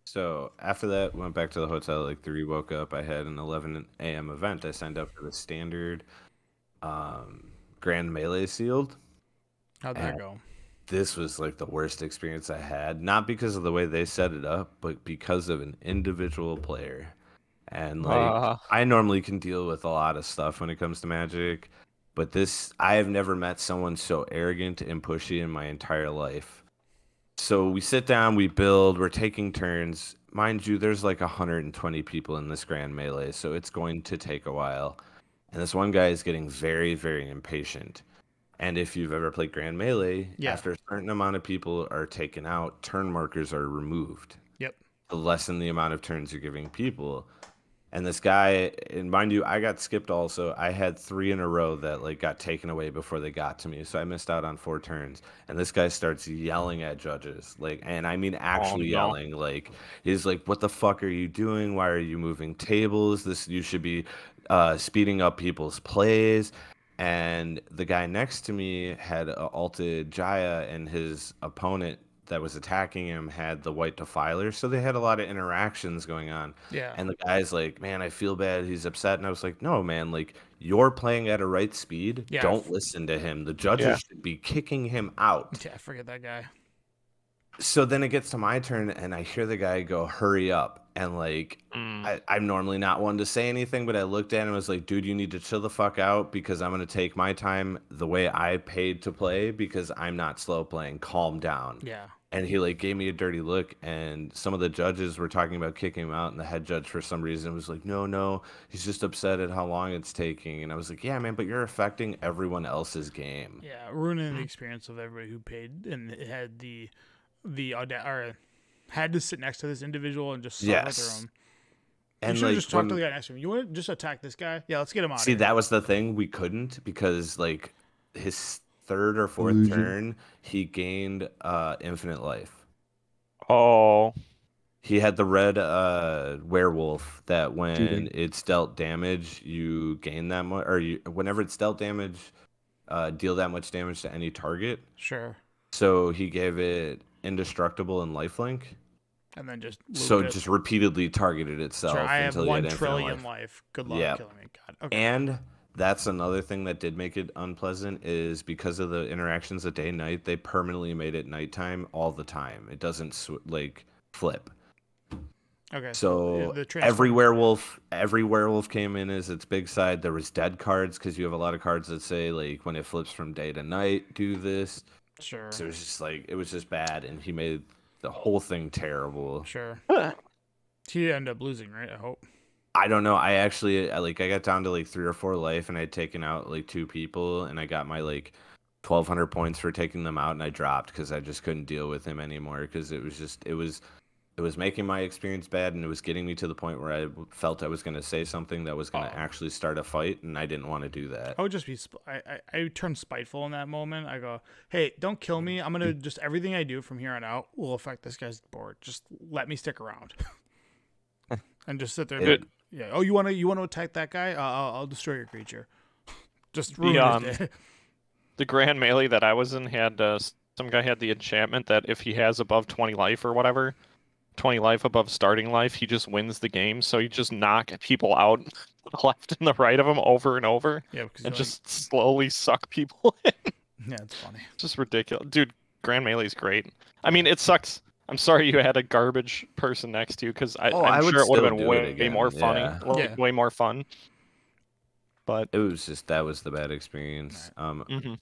D: So after that, went back to the hotel at like 3. Woke up. I had an 11 a.m. event. I signed up for the standard Grand Melee sealed.
B: How'd that go?
D: This was like the worst experience I had, not because of the way they set it up, but because of an individual player. And like I normally can deal with a lot of stuff when it comes to Magic, but I have never met someone so arrogant and pushy in my entire life. So we sit down, we build, we're taking turns. Mind you, there's like 120 people in this Grand Melee, so it's going to take a while. And this one guy is getting very, very impatient. And if you've ever played Grand Melee,
B: Yeah.
D: after a certain amount of people are taken out, turn markers are removed
B: Yep.
D: to lessen the amount of turns you're giving people. And this guy, and mind you, I got skipped also. I had 3 in a row that like got taken away before they got to me, so I missed out on 4 turns. And this guy starts yelling at judges, like, and I mean actually
A: no.
D: yelling, like, he's like, "What the fuck are you doing? Why are you moving tables? You should be speeding up people's plays." And the guy next to me had ulted Jaya, and his opponent that was attacking him had the White Defiler. So they had a lot of interactions going on.
B: Yeah.
D: And the guy's like, "Man, I feel bad. He's upset." And I was like, "No, man, like you're playing at a right speed.
B: Yeah.
D: Don't listen to him. The judges should be kicking him out."
B: Yeah, forget that guy.
D: So then it gets to my turn, and I hear the guy go, "Hurry up." And like, I'm normally not one to say anything, but I looked at him and was like, "Dude, you need to chill the fuck out because I'm going to take my time the way I paid to play because I'm not slow playing. Calm down."
B: Yeah.
D: And he like gave me a dirty look, and some of the judges were talking about kicking him out, and the head judge for some reason was like, no, he's just upset at how long it's taking. And I was like, yeah, man, but you're affecting everyone else's game.
B: Yeah, ruining the experience of everybody who paid and had had to sit next to this individual and just suffer through him.
D: And
B: you should
D: like
B: just talk to the guy next to him. You want to just attack this guy? Yeah, let's get him out.
D: see,
B: of here.
D: that was the thing, we couldn't because like his 3rd or 4th
C: Illusion.
D: turn, he gained infinite life.
A: Oh,
D: He had the red werewolf that when
C: Cheating.
D: it's dealt damage, you gain that much, or whenever it's dealt damage, deal that much damage to any target.
B: Sure.
D: So he gave it indestructible and lifelink.
B: And then just
D: So
B: loop it.
D: just repeatedly targeted itself
B: Sure, I have
D: until he had
B: 1
D: infinite
B: trillion
D: life.
B: life. Good luck
D: Yep.
B: killing me. God. Okay.
D: And that's another thing that did make it unpleasant is because of the interactions at day and night, they permanently made it nighttime all the time. It doesn't like flip.
B: Okay,
D: So
B: the transform.
D: every werewolf came in as its big side. There was dead cards because you have a lot of cards that say like when it flips from day to night, do this.
B: Sure,
D: So it was just like it was just bad, and he made the whole thing terrible.
B: sure. He ended up losing, right? I hope.
D: I don't know. I got down to like 3 or 4 life, and I'd taken out like 2 people, and I got my like 1,200 points for taking them out, and I dropped because I just couldn't deal with him anymore because it was making my experience bad, and it was getting me to the point where I felt I was going to say something that was going to actually start a fight, and I didn't want to do that.
B: I would just be. I turn spiteful in that moment. I go, hey, don't kill me. I'm gonna just everything I do from here on out will affect this guy's board. Just let me stick around, and just sit there. And yeah. Oh, you wanna attack that guy? I'll destroy your creature. Just ruin his day.
A: The Grand Melee that I was in had some guy had the enchantment that if he has above 20 life or whatever, 20 life above starting life, he just wins the game. So you just knock people out left and the right of him over and over.
B: Yeah, because
A: and just slowly suck people in.
B: Yeah, it's funny.
A: It's just ridiculous. Dude, Grand Melee's great. I mean, it sucks. I'm sorry you had a garbage person next to you because I'm sure it would have been way more funny.
D: Yeah.
A: Way more fun. But
D: it was just that was the bad experience.
A: Right.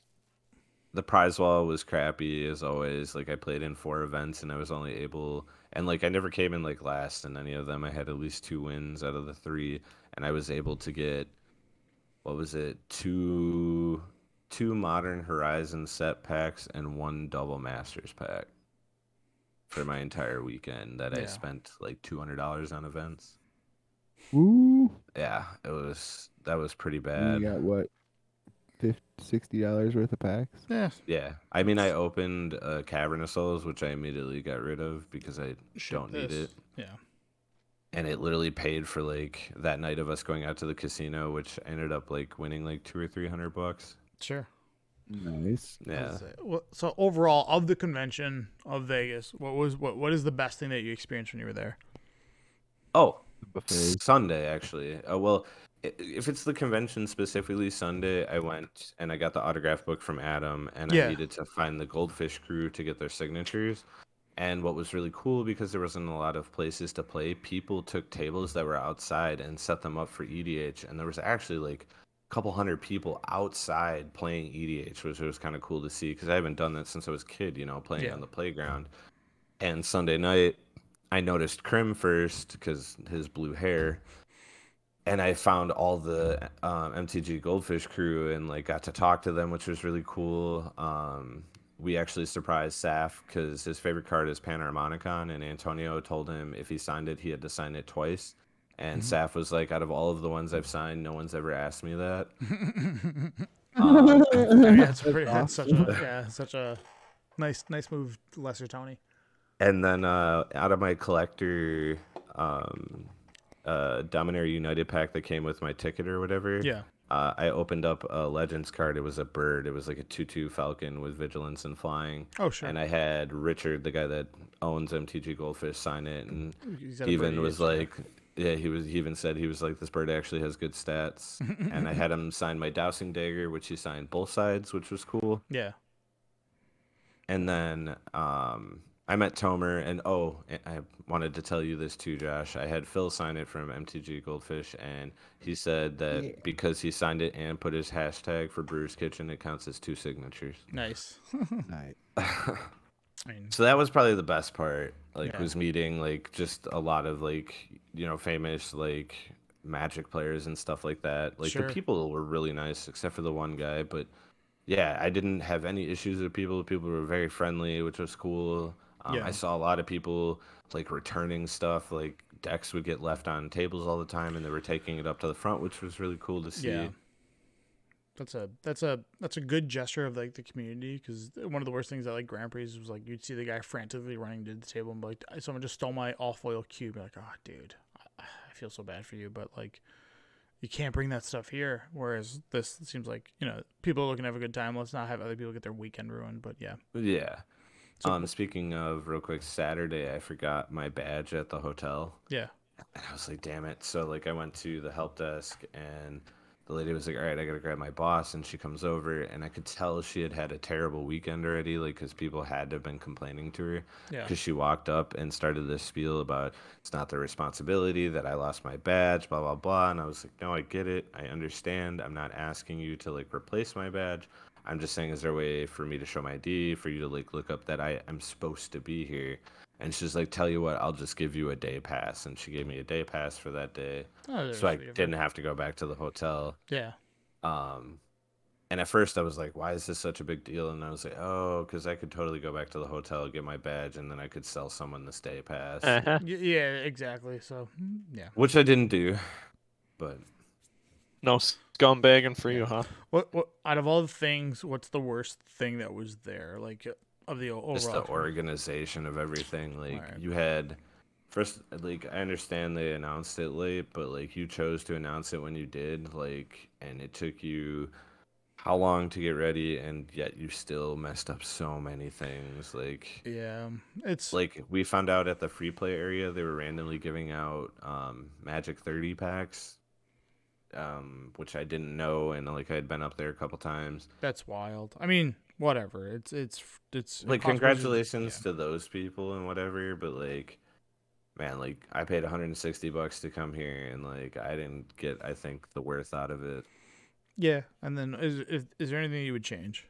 D: The prize wall was crappy as always. Like I played in 4 events and I was only able and like I never came in like last in any of them. I had at least 2 wins out of the 3 and I was able to get what was it? 2 Modern Horizon set packs and 1 double Masters pack for my entire weekend that I spent like $200 on events.
C: Ooh.
D: Yeah, that was pretty bad.
C: You got what? $60 worth of packs?
D: Yeah. I mean, I opened Cavern of Souls, which I immediately got rid of because I don't need it.
B: Yeah.
D: And it literally paid for like that night of us going out to the casino, which ended up like winning like $200 or $300.
B: Sure.
C: Nice.
D: Yeah.
B: So overall, of the convention of Vegas, what is the best thing that you experienced when you were there?
D: Oh, Sunday actually. Well, if it's the convention specifically, Sunday I went and I got the autograph book from Adam, and I needed to find the Goldfish crew to get their signatures. And what was really cool, because there wasn't a lot of places to play, people took tables that were outside and set them up for EDH, and there was actually like a couple hundred people outside playing EDH, which was kind of cool to see because I haven't done that since I was a kid, playing on the playground. And Sunday night, I noticed Krim first because his blue hair. And I found all the MTG Goldfish crew and like got to talk to them, which was really cool. We actually surprised Saf because his favorite card is Panharmonicon, and Antonio told him if he signed it, he had to sign it twice. And Saf was like, out of all of the ones I've signed, no one's ever asked me that.
B: That's such a nice move, Lesser Tony.
D: And then out of my collector Dominaria United pack that came with my ticket or whatever.
B: Yeah.
D: I opened up a Legends card. It was a bird. It was like a 2/2 Falcon with vigilance and flying.
B: Oh, sure.
D: And I had Richard, the guy that owns MTG Goldfish, sign it, and he even was like, he even said he was like, this bird actually has good stats. And I had him sign my Dowsing Dagger, which he signed both sides, which was cool.
B: Yeah.
D: And then I met Tomer, and I wanted to tell you this too, Josh. I had Phil sign it from MTG Goldfish, and he said that because he signed it and put his hashtag for Brewer's Kitchen, it counts as 2 signatures.
B: Nice.
C: Nice.
D: So that was probably the best part. Was meeting like just a lot of like famous like Magic players and stuff like that. Like the people were really nice, except for the one guy, but. Yeah, I didn't have any issues with people. People were very friendly, which was cool. I saw a lot of people like returning stuff. Like decks would get left on tables all the time, and they were taking it up to the front, which was really cool to see.
B: Yeah, that's a good gesture of like the community, because one of the worst things at like Grand Prix was like you'd see the guy frantically running to the table and be like, someone just stole my all foil cube. Like, oh, dude, I feel so bad for you, but like. You can't bring that stuff here. Whereas this seems like, people are looking to have a good time. Let's not have other people get their weekend ruined. But yeah.
D: Yeah. So, speaking of, real quick, Saturday, I forgot my badge at the hotel.
B: Yeah.
D: And I was like, damn it. So, like, I went to the help desk, and the lady was like, all right, I gotta grab my boss, and she comes over, and I could tell she had had a terrible weekend already, like, because people had to have been complaining to her,
B: Yeah.
D: because she walked up and started this spiel about it's not their responsibility that I lost my badge, blah blah blah, and I was like, no, I get it, I understand, I'm not asking you to like replace my badge, I'm just saying, is there a way for me to show my ID, for you to like look up that I'm supposed to be here? And she's like, tell you what, I'll just give you a day pass. And she gave me a day pass for that day.
B: Oh,
D: So I
B: sweet of her.
D: didn't have to go back to the hotel.
B: Yeah.
D: And at first I was like, why is this such a big deal? And I was like, oh, because I could totally go back to the hotel, get my badge, and then I could sell someone this day pass.
A: Uh-huh.
B: Yeah, exactly. So, yeah.
D: Which I didn't do. But
A: No scumbagging for you, huh?
B: What out of all the things, what's the worst thing that was there? Like of the overall
D: just the
B: experience?
D: organization of everything. Like,
B: Alright.
D: you had... First, like, I understand they announced it late, but, like, you chose to announce it when you did, like, and it took you how long to get ready, and yet you still messed up so many things. Like,
B: Yeah, it's
D: like we found out at the free play area, they were randomly giving out Magic 30 packs, which I didn't know, and, like, I had been up there a couple times.
B: that's wild. I mean, whatever. It's
D: Like,
B: cost-
D: congratulations
B: yeah.
D: to those people and whatever, but, like, man, like, I paid $160 to come here, and, like, I didn't get, I think, the worth out of it.
B: Yeah, and then is there anything you would change?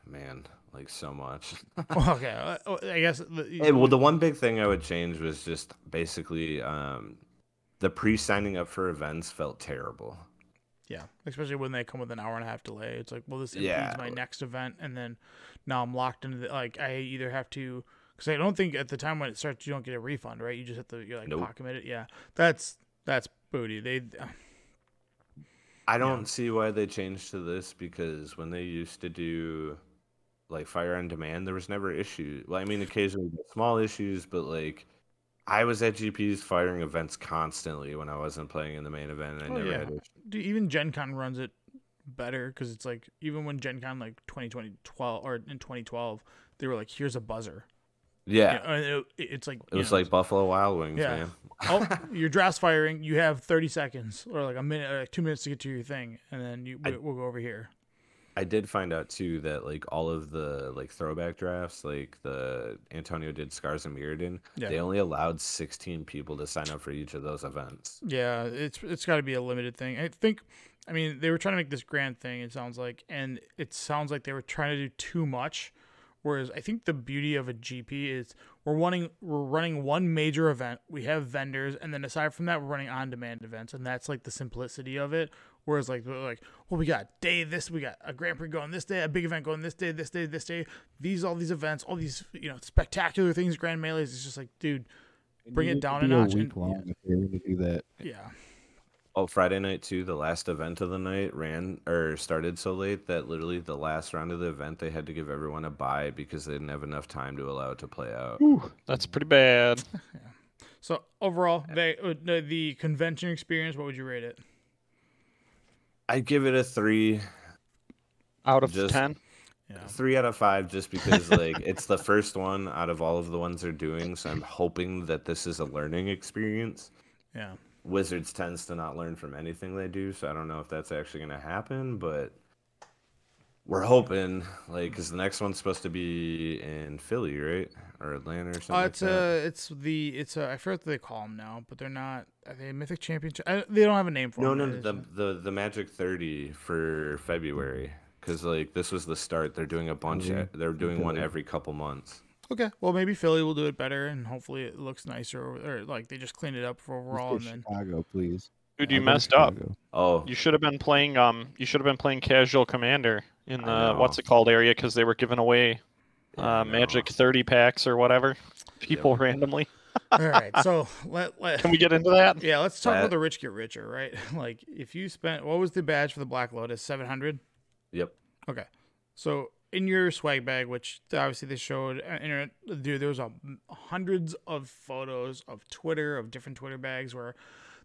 D: Man, like, so much.
B: Well, okay, I guess.
D: Well, the one big thing I would change was just basically the pre-signing up for events felt terrible.
B: Yeah, especially when they come with an hour and a half delay. It's like, well, this
D: Yeah.
B: impedes my next event, and then now I'm locked into like I either have to, because I don't think at the time when it starts you don't get a refund, right? You just have to you're like
D: Nope.
B: pocket commit it. Yeah, that's booty.
D: I don't see why they changed to this, because when they used to do like Fire on Demand, there was never issues. Well, I mean, occasionally small issues, but like I was at GPs firing events constantly when I wasn't playing in the main event, and I never had issues.
B: Even Gen Con runs it better because it's like even when Gen Con like 2012 or in 2012 they were like, here's a buzzer.
D: Yeah,
B: It's like
D: it was like Buffalo Wild Wings,
B: Yeah.
D: man.
B: Oh, you're draft firing. You have 30 seconds or like a minute, or 2 minutes to get to your thing, and then we'll go over here.
D: I did find out too that like all of the like throwback drafts, like the Antonio did Scars and Mirrodin,
B: Yeah.
D: they only allowed 16 people to sign up for each of those events.
B: Yeah, it's got to be a limited thing. I think. I mean, they were trying to make this grand thing. It sounds like, and it sounds like they were trying to do too much. Whereas I think the beauty of a GP is we're running one major event. We have vendors, and then aside from that, we're running on-demand events, and that's like the simplicity of it. Whereas like well, we got we got a Grand Prix going this day, a big event going this day, this day, this day. All these events, all these spectacular things, grand melees. It's just like, dude, bring it down a notch.
C: A week long if you're going to do that.
B: Yeah.
D: Oh, Friday night too, the last event of the night started so late that literally the last round of the event they had to give everyone a bye because they didn't have enough time to allow it to play out.
A: That's pretty bad.
B: So overall, the convention experience, what would you rate it?
D: I'd give it a 3.
A: Out of
D: Just-
A: 10?
B: Yeah.
D: 3 out of 5, just because like it's the first one out of all of the ones they're doing, so I'm hoping that this is a learning experience.
B: Yeah.
D: Wizards tends to not learn from anything they do, so I don't know if that's actually going to happen, but we're hoping, like, because the next one's supposed to be in Philly, right? Or Atlanta or something like that.
B: It's I forget what they call them now, but they're not. Are they Mythic Championship? They don't have a name for
D: No,
B: them.
D: the Magic 30 for February, because like this was the start. They're doing a bunch. They're doing one every couple months.
B: Okay, well maybe Philly will do it better, and hopefully it looks nicer, or like they just clean it up for overall, and then
C: Chicago, please.
A: Dude, you
C: I'll go to
A: messed up.
C: Chicago.
D: Oh,
A: You should have been playing. You should have been playing Casual Commander in
D: I
A: the
D: know.
A: what's it called area because they were giving away
D: I know.
A: Magic 30 packs or whatever. People randomly.
B: all right. So
A: Can we get into that?
B: yeah, let's talk
D: That-
B: about the rich get richer, right? Like if you spent what was the badge for the Black Lotus? 700.
D: Yep.
B: Okay, so in your swag bag, which obviously they showed internet, dude, there was hundreds of photos of different Twitter bags where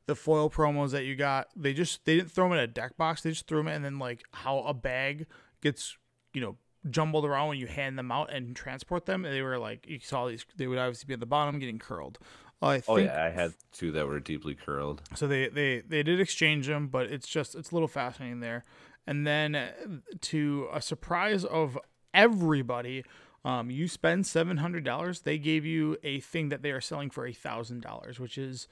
B: the foil promos that you got, they didn't throw them in a deck box, they just threw them in, and then like how a bag gets jumbled around when you hand them out and transport them. And they were like, you saw these, they would obviously be at the bottom getting curled. I
D: Oh
B: think
D: yeah, I had two that were deeply curled.
B: so. They did exchange them, but it's a little fascinating there. And then to a surprise of everybody, you spend $700. They gave you a thing that they are selling for $1,000, which is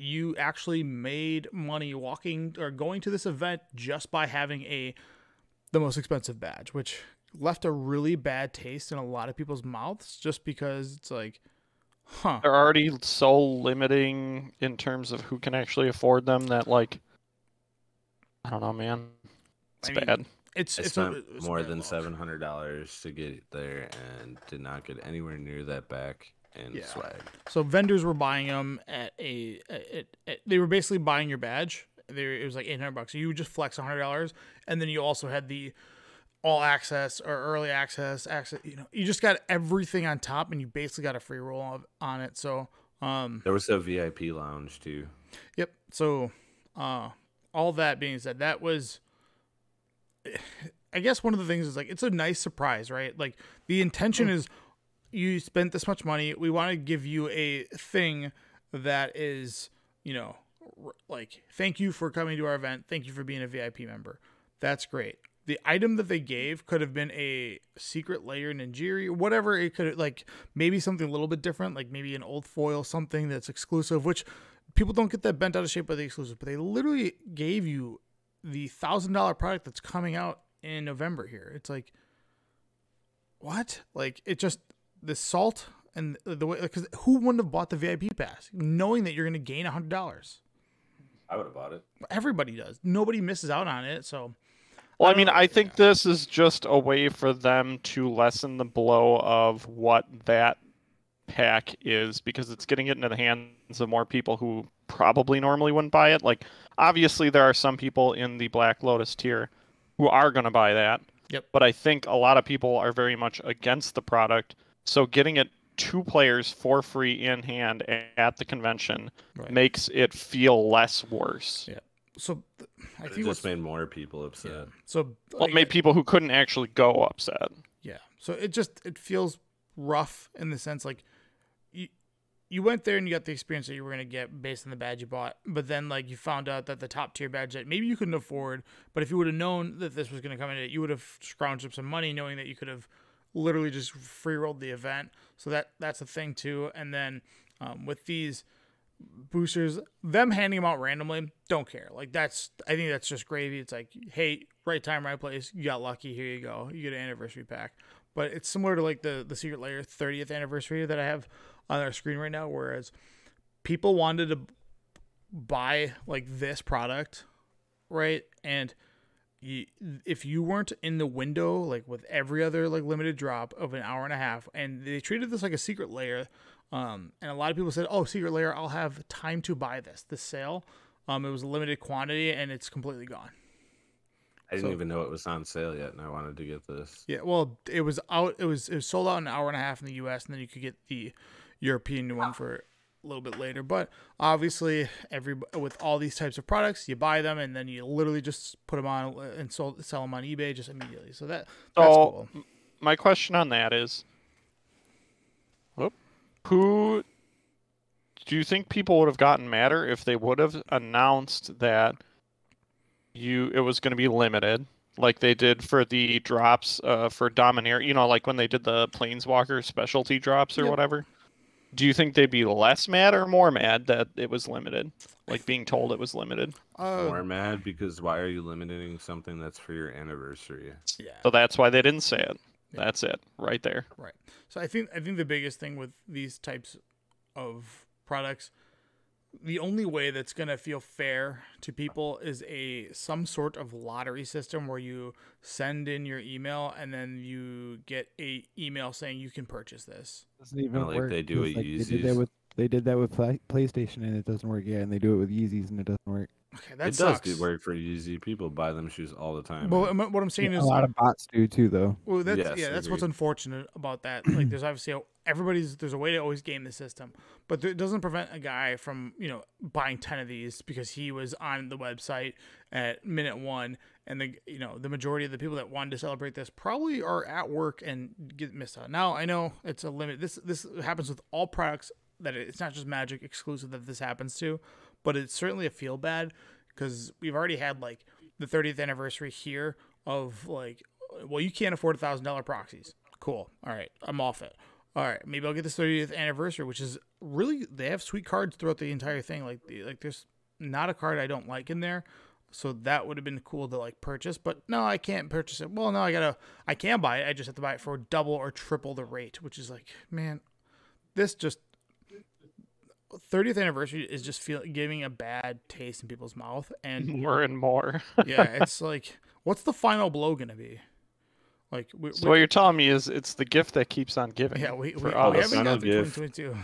B: you actually made money walking or going to this event just by having the most expensive badge, which left a really bad taste in a lot of people's mouths just because it's like, huh.
A: They're already so limiting in terms of who can actually afford them that, like, I don't know, man. It's bad.
D: I spent more than $700 to get there and did not get anywhere near that back in swag.
B: So vendors were buying them at they were basically buying your badge. It was like $800. So you would just flex $100, and then you also had the all access or early access. You just got everything on top, and you basically got a free roll on it. So
D: there was a VIP lounge too.
B: Yep. So all that being said, that was, I guess one of the things is like it's a nice surprise, right? Like the intention is you spent this much money. We want to give you a thing that is, like, thank you for coming to our event. Thank you for being a VIP member. That's great. The item that they gave could have been a secret layer Ninjiri, whatever. It could, like, maybe something a little bit different, like maybe an old foil, something that's exclusive, which people don't get that bent out of shape by the exclusive, but they literally gave you the $1,000 product that's coming out in November here. It's like, what? Like, it just, the salt and the way, because who wouldn't have bought the VIP pass knowing that you're going to gain $100?
D: I would have bought it.
B: Everybody does. Nobody misses out on it. So,
A: Well, I mean, I think this is just a way for them to lessen the blow of what that pack is, because it's getting it into the hands of more people who probably normally wouldn't buy it. Like, obviously, there are some people in the Black Lotus tier who are going to buy that.
B: Yep.
A: But I think a lot of people are very much against the product. So getting it 2 players for free in hand at the convention makes it feel less worse.
B: Yeah. So I think
D: it just made more people upset.
B: Yeah. So
A: it made people who couldn't actually go upset.
B: Yeah. So it feels rough in the sense like you went there and you got the experience that you were going to get based on the badge you bought, but then like you found out that the top tier badge that maybe you couldn't afford, but if you would have known that this was going to come in it, you would have scrounged up some money knowing that you could have literally just free rolled the event. So that's a thing too. And then with these boosters, them handing them out randomly, don't care. Like I think that's just gravy. It's like, hey, right time, right place. You got lucky. Here you go. You get an anniversary pack. But it's similar to like the Secret Lair 30th anniversary that I have on our screen right now. Whereas people wanted to buy like this product, right? And if you weren't in the window, like with every other like limited drop of an hour and a half, and they treated this like a Secret Lair, and a lot of people said, "Oh, Secret Lair, I'll have time to buy this." The sale, it was a limited quantity, and it's completely gone.
D: I didn't even know it was on sale yet, and I wanted to get this.
B: Yeah, well, it was out. It was sold out in an hour and a half in the U.S., and then you could get the European one for a little bit later. But obviously, with all these types of products, you buy them, and then you literally just put them on and sell them on eBay just immediately. So that's cool.
A: My question on that is, who do you think people would have gotten madder if they would have announced that it was going to be limited, like they did for the drops for Domineer, like when they did the Planeswalker specialty drops or whatever? Do you think they'd be less mad or more mad that it was limited, like being told it was limited?
D: More mad, because why are you limiting something that's for your anniversary?
B: Yeah.
A: So that's why they didn't say it. Yeah. That's it, right there.
B: Right. So I think the biggest thing with these types of products, the only way that's going to feel fair to people is some sort of lottery system where you send in your email and then you get a email saying you can purchase this.
C: Doesn't even
D: like
C: work.
D: They do it.
C: They did that with PlayStation and it doesn't work yet, and they do it with Yeezys and it doesn't work.
B: Okay, that
D: it
B: sucks.
D: does work for Yeezy. People buy them shoes all the time.
B: Well, what I'm saying is
C: a lot of bots do too, though.
B: Well, that's what's unfortunate about that. Like, there's obviously there's a way to always game the system, but it doesn't prevent a guy from buying 10 of these because he was on the website at minute 1, and the majority of the people that wanted to celebrate this probably are at work and get missed out. Now I know it's a limit. This happens with all products that it's not just Magic exclusive that this happens to, but it's certainly a feel bad because we've already had like the 30th anniversary here of like, well, you can't afford $1,000 proxies. Cool. All right, I'm off it. All right, maybe I'll get this 30th anniversary, which is really, they have sweet cards throughout the entire thing. Like there's not a card I don't like in there. So that would have been cool to like purchase, but no, I can't purchase it. Well, no, I can buy it. I just have to buy it for double or triple the rate, which is like, man, this just 30th anniversary is just giving a bad taste in people's mouth. And
A: More and more.
B: yeah, it's like, what's the final blow going to be? Like,
A: So what you're telling me is it's the gift that keeps on giving.
B: yeah, we
A: for
B: haven't
A: us.
B: got the
D: gift.
B: 2022.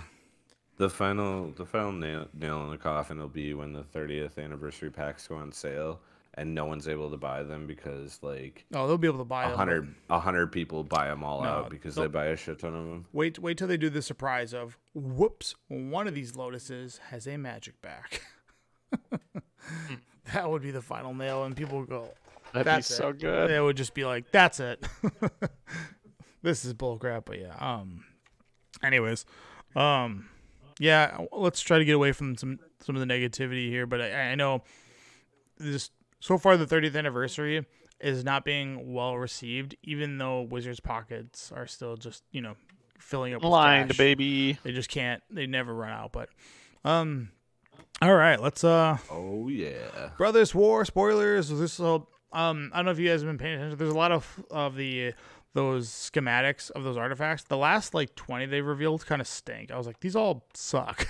D: The final nail in the coffin will be when the 30th anniversary packs go on sale, and no one's able to buy them because like
B: Oh, they'll be able to buy them.
D: 100 people buy them all
B: No,
D: out because they buy a shit ton of them.
B: Wait till they do the surprise of, whoops, one of these Lotuses has a magic back. That would be the final nail, and people would go,
A: That'd
B: that's
A: be so
B: it.
A: good.
B: It would just be like, that's it. This is bullcrap, but yeah. Anyways, yeah, let's try to get away from some of the negativity here, but I know this so far the 30th anniversary is not being well received, even though Wizards pockets are still just, filling up with
A: Lined,
B: cash.
A: baby.
B: They just can't, they never run out, but all right, let's
D: Oh yeah.
B: Brothers War spoilers. This will, I don't know if you guys have been paying attention. There's a lot of those schematics of those artifacts. The last like 20 they revealed kind of stink. I was like, these all suck.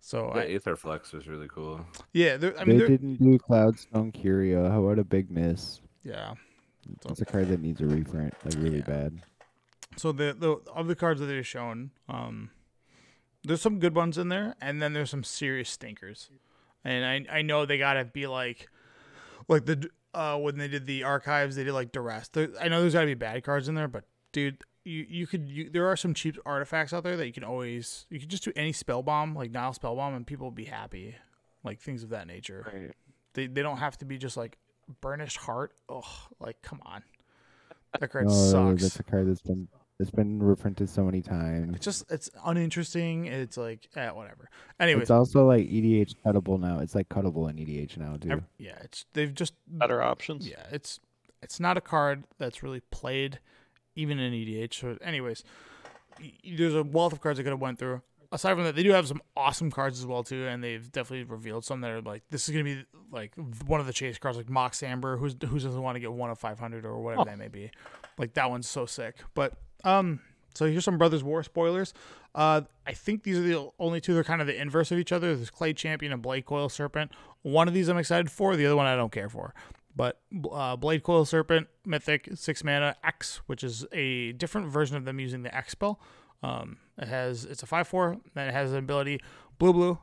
B: So
D: The Aether Flex was really cool.
B: yeah,
C: They didn't do Cloudstone Curio. What a big miss.
B: yeah.
C: It's a card that needs a reprint, like really bad.
B: So the of the cards that they're shown, there's some good ones in there, and then there's some serious stinkers. And I know they gotta be like the when they did the archives, they did like Duress. I know there's gotta be bad cards in there, but dude, there are some cheap artifacts out there that you could just do any spell bomb, like Nile spell bomb, and people will be happy, like things of that nature.
A: Right.
B: They don't have to be just like Burnished Heart. Oh, like come on, that card
C: No,
B: sucks.
C: that's a card that's been reprinted so many times.
B: It's uninteresting. It's like whatever. Anyways,
C: It's also like EDH cuttable now. It's like cuttable in EDH now too.
B: yeah, they've just
A: Better options.
B: yeah, it's not a card that's really played even in EDH. So anyways, there's a wealth of cards I could have went through. Aside from that, they do have some awesome cards as well too, and they've definitely revealed some that are like, this is gonna be like one of the chase cards, like Mox Amber, who doesn't want to get 1 of 500 or whatever that may be. Like that one's so sick. But so here's some Brothers War spoilers. I think these are the only two. They're kind of the inverse of each other. There's Clay Champion and Blade Coil Serpent. One of these I'm excited for. The other one I don't care for. But Blade Coil Serpent, Mythic, 6 mana, X, which is a different version of them using the X spell. It's a 5/4, then it has an ability blue.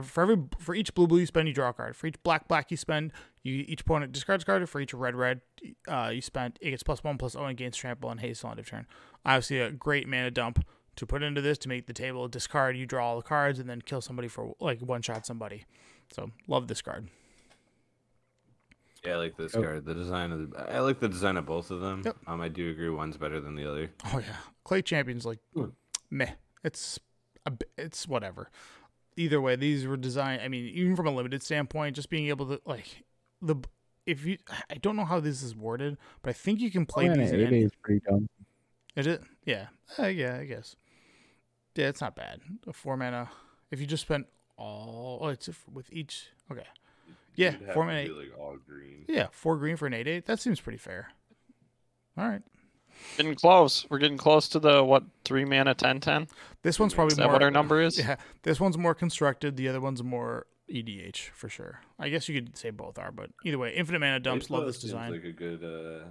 B: For each blue you spend, you draw a card. For each black you spend, each opponent discards a card. For each red you spend, it gets +1/+0 and gains trample and haste on end of turn. Obviously a great mana dump to put into this to make the table discard. You draw all the cards and then kill somebody for like one shot somebody. So love this card.
D: Yeah, I like this card. I like the design of both of them.
B: Yep.
D: I do agree one's better than the other.
B: Oh yeah, Clay Champion's like meh. It's whatever. Either way, these were designed. I mean, even from a limited standpoint, just being able to like I don't know how this is worded, but I think you can play these.
C: It is pretty dumb.
B: Is it? Yeah. Yeah, I guess. Yeah, it's not bad. A 4 mana. If you just spent it's with each. Okay. Yeah, 4 mana.
D: Like all green.
B: Yeah, 4 green for an 8/8. That seems pretty fair. All right.
A: Getting close. We're getting close to the 3 mana 10/10.
B: This one's probably
A: Is that
B: more.
A: what our number is?
B: Yeah, this one's more constructed. The other one's more EDH for sure. I guess you could say both are, but either way, infinite mana dumps. Love this design.
D: Like a good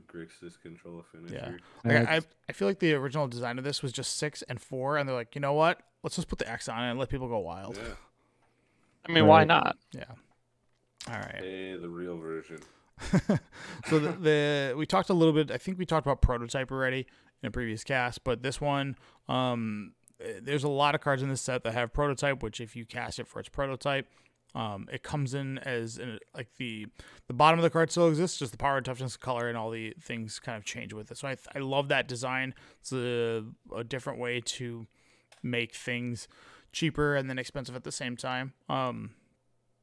D: Grixis control finisher.
B: Yeah, I feel like the original design of this was just 6 and 4, and they're like, you know what? Let's just put the X on it and let people go wild.
D: Yeah.
A: I mean, why not?
B: Yeah. All right.
D: Hey, the real version.
B: So we talked a little bit. I think we talked about prototype already in a previous cast, but this one, there's a lot of cards in this set that have prototype. Which, if you cast it for its prototype, it comes in as like the bottom of the card still exists, just the power, toughness, color, and all the things kind of change with it. So I love that design. It's a different way to make things cheaper and then expensive at the same time.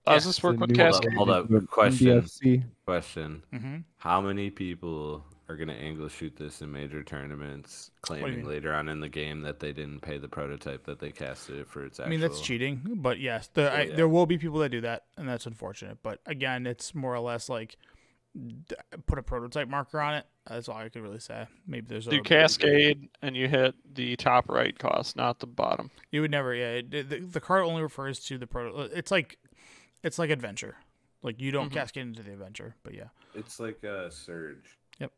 A: Does this work with Cascade?
D: Hold up. Question.
B: Mm-hmm.
D: How many people are going to angle shoot this in major tournaments,
B: do you
D: claiming
B: mean?
D: later on in the game that they didn't pay the prototype that they casted it for its actual...
B: I mean, that's cheating, but yes, there will be people that do that, and that's unfortunate. But again, it's more or less like put a prototype marker on it. That's all I could really say. Maybe there's
A: You Cascade and you hit the top right cost, not the bottom.
B: You would never, the card only refers to the proto. It's like adventure. Like you don't cascade into the adventure, but yeah.
D: It's like a Surge.
B: Yep.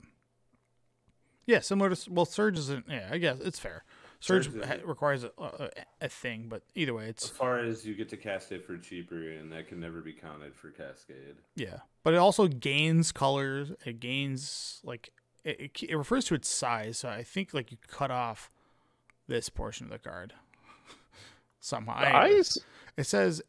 B: Yeah, similar to Surge isn't. Yeah, I guess it's fair. Surge requires a thing, but either way, it's
D: as far as you get to cast it for cheaper, and that can never be counted for Cascade.
B: Yeah, but it also gains colors. It gains like it refers to its size. So I think like you cut off this portion of the card somehow.
A: Size?
B: It says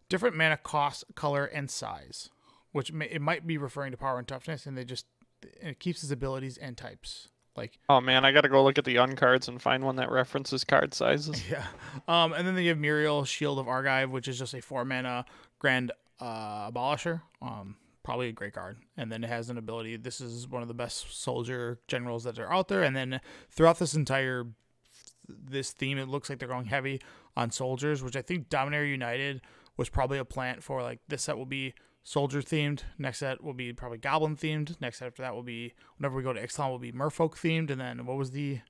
B: different mana cost, color, and size, which it might be referring to power and toughness, and it keeps its abilities and types. Like,
A: oh man, I gotta go look at the uncards and find one that references card sizes.
B: Yeah. And then they have Muriel, Shield of Argive, which is just a 4-mana Grand Abolisher. Probably a great card. And then it has an ability. This is one of the best soldier generals that are out there. And then throughout this theme, it looks like they're going heavy on soldiers, which I think Dominaria United was probably a plant for. Like, this set will be soldier themed. Next set will be probably goblin themed. Next set after that will be, whenever we go to Ixalan, will be merfolk themed. And then what was the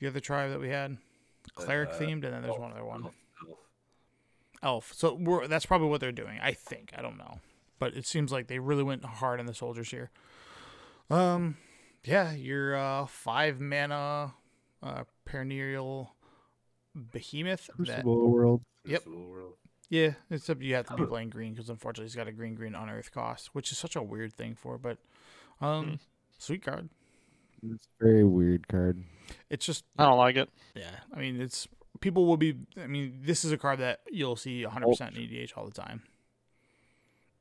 B: other tribe that we had? Cleric themed. And then there's one other one. Elf. So that's probably what they're doing. I think. I don't know. But it seems like they really went hard on the soldiers here. Yeah, your 5-mana perennial behemoth.
C: Crucible World.
B: Yep. Yeah, except you have to be playing green because unfortunately he's got a green unearth cost, which is such a weird thing for. But sweet card.
C: It's a very weird card.
B: It's just
A: I don't like it.
B: Yeah, I mean people will be. I mean, this is a card that you'll see 100% in EDH all the time.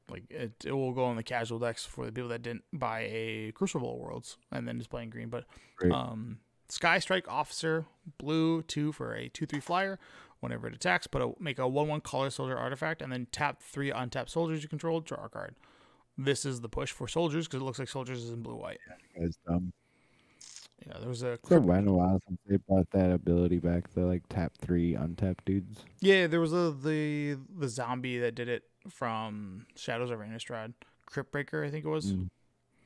B: Like it will go on the casual decks for the people that didn't buy a Crucible Worlds and then just playing green. But Sky Strike Officer, blue 2 for a 2/3 flyer. Whenever it attacks, make a 1/1 color soldier artifact, and then tap 3 untapped soldiers you control. Draw a card. This is the push for soldiers because it looks like soldiers is in blue-white.
C: That's dumb.
B: Yeah, there was a.
C: It's been a while since they brought that ability back. The like tap 3 untapped dudes.
B: Yeah, there was the zombie that did it from Shadows of Innistrad, Crypt Breaker, I think it was.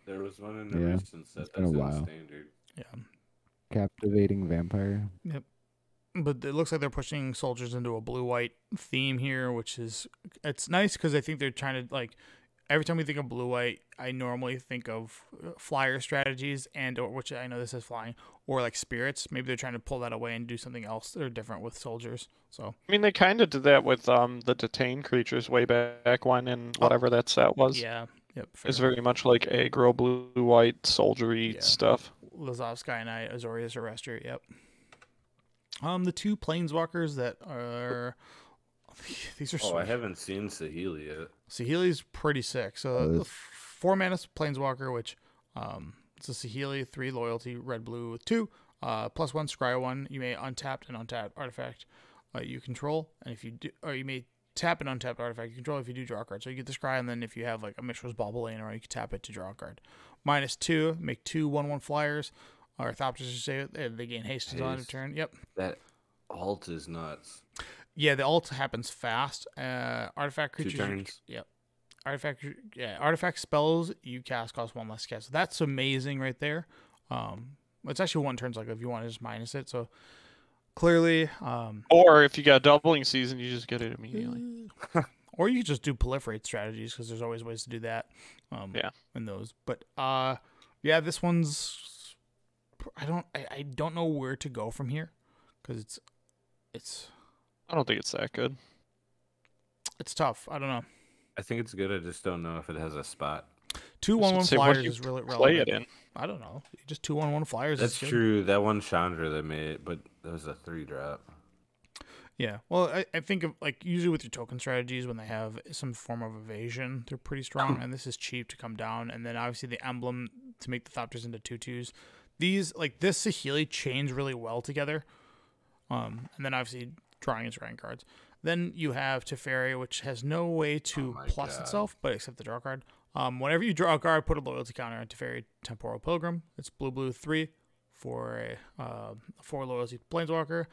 D: There was one in the recent set that's
C: been a while.
D: Standard.
B: Yeah.
C: Captivating Vampire.
B: Yep. But it looks like they're pushing soldiers into a blue-white theme here, which is it's nice because I think they're trying to like. Every time we think of blue-white, I normally think of flyer strategies or which I know this is flying, or like spirits. Maybe they're trying to pull that away and do something else that are different with soldiers. So
A: I mean, they kind of did that with the detained creatures way back when, and whatever that set was.
B: Yeah, yep.
A: It's very much like aggro blue-white soldiery stuff.
B: Lazovsky and Azorius Arrestor. Yep. The 2 planeswalkers that are. These are.
D: I haven't seen Saheeli yet.
B: Saheeli's pretty sick. So the 4-mana planeswalker, which it's a Saheeli 3 loyalty, red blue with 2 +1 scry 1. You may untap an untapped artifact you control, and if you do, or you may tap an untapped artifact you control if you do draw a card. So you get the scry, and then if you have like a Mishra's Bauble laying around, you can tap it to draw a card. -2, make 2 1/1 flyers. Or Thopters, you say they gain haste on end of turn. Yep.
D: That alt is nuts.
B: Yeah, the alt happens fast. Artifact creatures.
D: 2 turns.
B: Yep. Artifact spells you cast cost 1 less cast. So that's amazing right there. It's actually 1 turn cycle if you want to just minus it. So clearly.
A: Or if you got doubling season, you just get it immediately.
B: Or you just do proliferate strategies because there's always ways to do that. In those, but this one's. I don't know where to go from here because it's.
A: I don't think it's that good.
B: It's tough. I don't know.
D: I think it's good. I just don't know if it has a spot.
B: 2 1/1 flyers is really relevant.
A: Play it in.
B: I don't know. Just 2 1/1 flyers.
D: That's true. That one Chandra they made, but that was a 3-drop.
B: Yeah. Well, I think of like usually with your token strategies when they have some form of evasion, they're pretty strong, and this is cheap to come down. And then obviously the emblem to make the Thopters into 2/2s. These like this Saheeli chains really well together. And then obviously drawing and drawing cards. Then you have Teferi, which has no way to plus
D: God.
B: itself, but except the draw card. Whenever you draw a card, put a loyalty counter on Teferi Temporal Pilgrim. It's blue 3 for a 4 loyalty Planeswalker.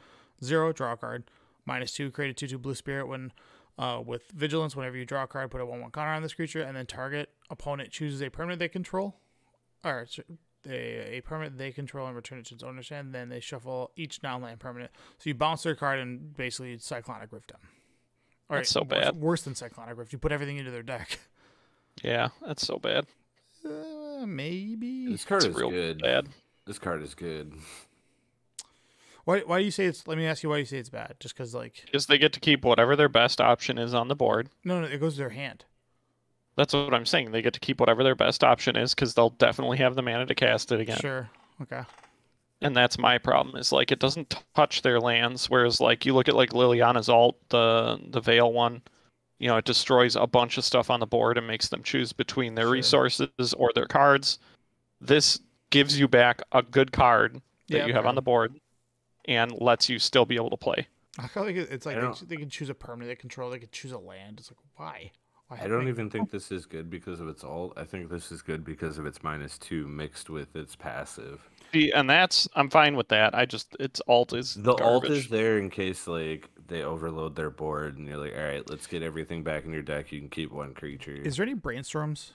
B: 0, draw a card. -2, create a 2/2 blue spirit when with Vigilance. Whenever you draw a card, put a 1/1 counter on this creature, and then target opponent chooses a permanent they control, or a permanent they control and return it to its owner's hand. Then they shuffle each non-land permanent. So you bounce their card and basically Cyclonic Rift them. All
A: That's so bad.
B: Worse than Cyclonic Rift. You put everything into their deck.
A: Yeah, that's so bad.
B: Maybe.
D: This card
A: It's
D: is
A: real
D: good.
A: bad.
D: This card is good.
B: Why do you say it's? Let me ask you why you say it's bad. Just because
A: Because they get to keep whatever their best option is on the board.
B: no, it goes to their hand.
A: That's what I'm saying. They get to keep whatever their best option is because they'll definitely have the mana to cast it again.
B: Sure. Okay.
A: And that's my problem is like it doesn't touch their lands. Whereas like you look at like Liliana's alt, the Veil one, you know, it destroys a bunch of stuff on the board and makes them choose between their
B: Sure.
A: resources or their cards. This gives you back a good card that you have on the board and lets you still be able to play.
B: I feel like it's like
D: I don't-
B: they can choose a permanent they control. They can choose a land. It's like why?
D: I don't even think this is good because of its alt. I think this is good because of its -2 mixed with its passive.
A: See, and I'm fine with that. Its alt is
D: The alt
A: garbage.
D: is there in case like they overload their board and you're like, all right, let's get everything back in your deck. You can keep one creature.
B: Is there any brainstorms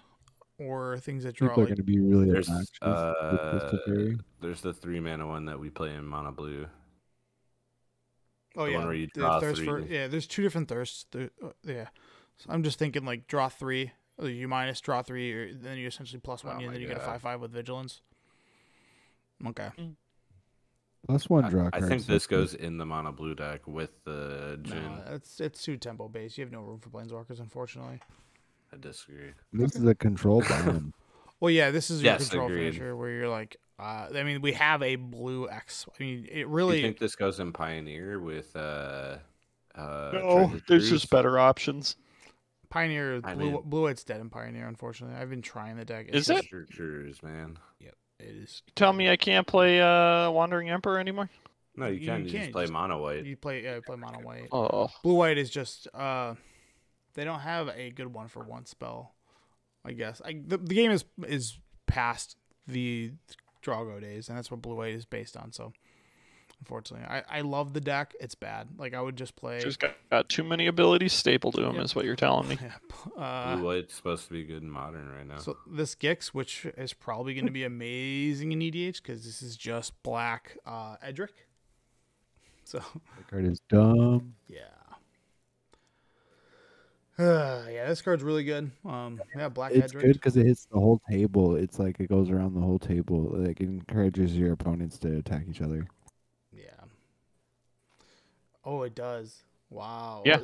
B: or things that draw
C: People are
B: like
C: going to be really
D: There's
C: obnoxious with this Teferi.
D: there's the 3-mana one that we play in mono blue.
B: oh
D: the
B: yeah,
D: one where you
B: the
D: draw
B: thirst
D: 3.
B: yeah, there's 2 different thirsts. Yeah, so I'm just thinking like draw 3, you minus draw 3, or then you essentially plus 1,
D: Oh
B: and
D: my
B: then you get a
D: God.
B: 5/5 with vigilance. Okay.
C: +1 draw
D: I
C: card.
D: think this goes in the mono blue deck with the Jin.
B: No, it's too tempo based. You have no room for planeswalkers, unfortunately.
D: I disagree.
C: This is a control bomb.
B: Well, yeah, this is your
D: Yes,
B: control
D: agreed.
B: finisher where you're like, I mean, we have a blue X. I mean, it
D: Do
B: really.
D: you think this goes in Pioneer with
A: No,
D: Treasure
A: there's
D: Cruise?
A: just better options.
B: Pioneer
D: I
B: blue
D: mean-
B: blue white's dead in Pioneer. Unfortunately, I've been trying the deck.
A: Is it?
D: Treasure Cruise, man.
B: It is.
A: Tell me I can't play Wandering Emperor anymore?
D: No, you can. You
B: can't,
D: just play mono white.
B: You play mono white.
A: Oh,
B: Blue white is just they don't have a good 1-for-1 spell. I guess the game is past the Drago days, and that's what blue white is based on. So unfortunately, I love the deck. It's bad. Like I would just play.
A: just got too many abilities stapled to him,
B: Yep.
A: is what you're telling me.
D: Blue white's supposed to be good in modern right now.
B: So this Gix, which is probably going to be amazing in EDH because this is just black Edric. So
C: The card is dumb.
B: yeah, yeah, this card's really good. Yeah, black
C: It's
B: Edric.
C: good because it hits the whole table. It's like it goes around the whole table. Like it encourages your opponents to attack each other.
B: Yeah. Oh, it does. Wow.
A: Yeah.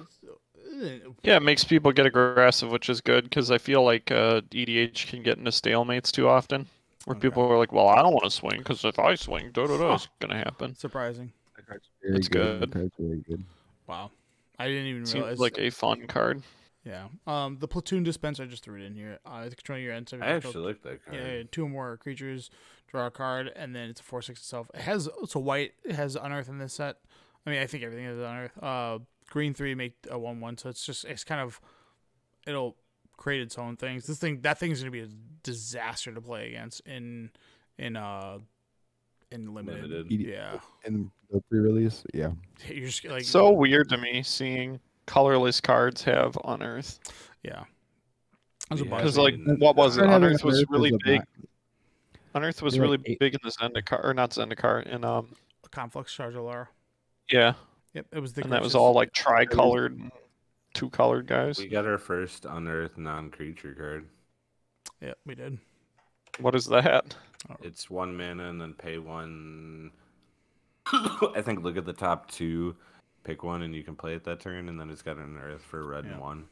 A: Yeah, it makes people get aggressive, which is good because I feel like EDH can get into stalemates too often, where
B: Okay.
A: people are like, "Well, I don't want to swing because if I swing, it's gonna happen."
B: Surprising.
C: That card's very
A: It's
C: good.
A: good.
C: The card's very good.
B: Wow. I didn't even
A: Seems
B: realize.
A: like a fun card.
B: Yeah. The platoon dispenser, I just threw it in here. It's controlling your end.
D: I actually like that card.
B: Yeah, 2 or more creatures, draw a card, and then it's a 4/6 itself. It's a white. It has unearth in this set. I mean, I think everything is unearth. Green 3 make a 1/1, so it's kind of it'll create its own things. That thing's gonna be a disaster to play against in limited. Yeah,
C: And the pre-release, yeah.
B: you're just like
A: So weird to me seeing colorless cards have unearth.
B: yeah. That's a
D: Yeah,
B: buzz.
A: Because like,
D: mean,
A: what was it?
C: Card having
A: Unearth was
C: Unearth
A: really
C: is a
A: big.
C: black-
A: Unearth was
C: They're
A: really
C: like eight-
A: big in the Zendikar, or not Zendikar, in
B: Conflux Chargelar.
A: yeah,
B: Yep, it was the
A: and that was
B: gracious-
A: all like tri-colored, 2-colored guys.
D: We got our first unearthed non-creature card.
B: Yeah, we did.
A: What is that?
D: It's 1 mana and then pay 1. I think look at the top 2, pick one, and you can play it that turn, and then it's got an earth for red
B: Yeah.
D: and 1.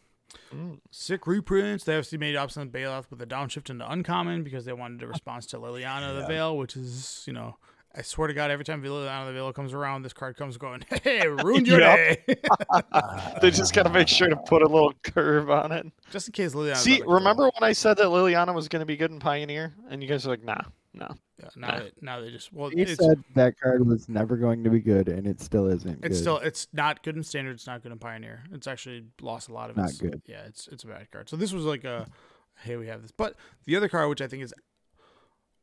B: Sick reprints. They obviously made Obstinate Bailout with a downshift into uncommon because they wanted a response to Liliana the Veil, which is, I swear to God, every time Liliana the Veil comes around, this card comes going, hey, ruined your
A: Yep.
B: day.
A: They just gotta make sure to put a little curve on it.
B: Just in case Liliana.
A: See, remember when I said that Liliana was gonna be good in Pioneer, and you guys are like, nah. No.
B: Yeah,
A: Nah.
B: now they just well,
C: He
B: it's
C: said that card was never going to be good, and it still isn't good.
B: it's not good in standard. It's not good in pioneer. It's actually lost a lot of
C: Not
B: its.
C: good.
B: Yeah, it's a bad card. So this was like a, hey, we have this. But the other card, which I think is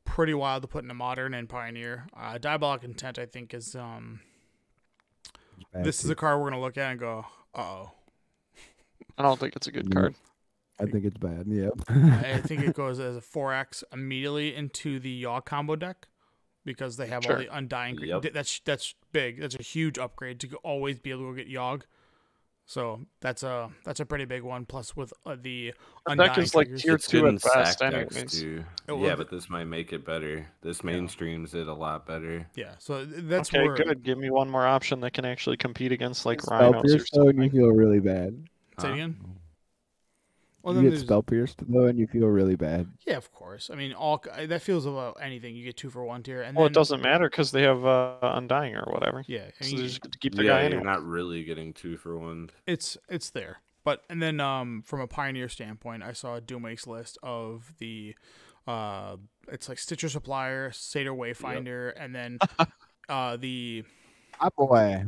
B: pretty wild to put in a modern and pioneer, Diabolic Intent, I think is
C: Bad
B: this is
C: too.
B: a card we're gonna look at and go, oh.
A: I don't think it's a good
C: Nope.
A: card.
C: I think it's bad. Yep.
B: I think it goes as a 4x immediately into the Yaw combo deck because they have all
A: Sure.
B: the Undying.
D: Yep.
B: That's big. That's a huge upgrade to always be able to go get Yogg. So that's a pretty big one. Plus with the
A: The
B: Undying
A: deck is like
B: triggers.
A: tier
D: It's
A: 2
D: good in
A: at best,
D: stack decks
A: anyways.
D: too.
B: Oh, well,
D: Yeah, but this might make it better. This mainstreams it a lot better.
B: Yeah, so that's
A: Okay,
B: where.
A: good. Give me one more option that can actually compete against like
C: Spell
A: Rhinos or
C: pierce though, and you
A: something.
C: feel really bad.
B: Say it
D: Huh?
B: again. Well,
C: You
B: then
C: get
B: there's
C: spell pierced though, and you feel really bad.
B: yeah, of course. I mean, all that feels about anything. You get 2 for 1 tier, and
A: Well,
B: then
A: it doesn't matter because they have Undying or whatever.
B: yeah, I
A: So
B: mean,
A: they just get to keep the
D: Yeah,
A: guy
D: you're
A: anyway.
D: not really getting 2 for 1.
B: it's there. But and then from a pioneer standpoint, I saw a Doomwake's list of the it's like Stitcher Supplier, Seder Wayfinder, and then the
C: Ah boy.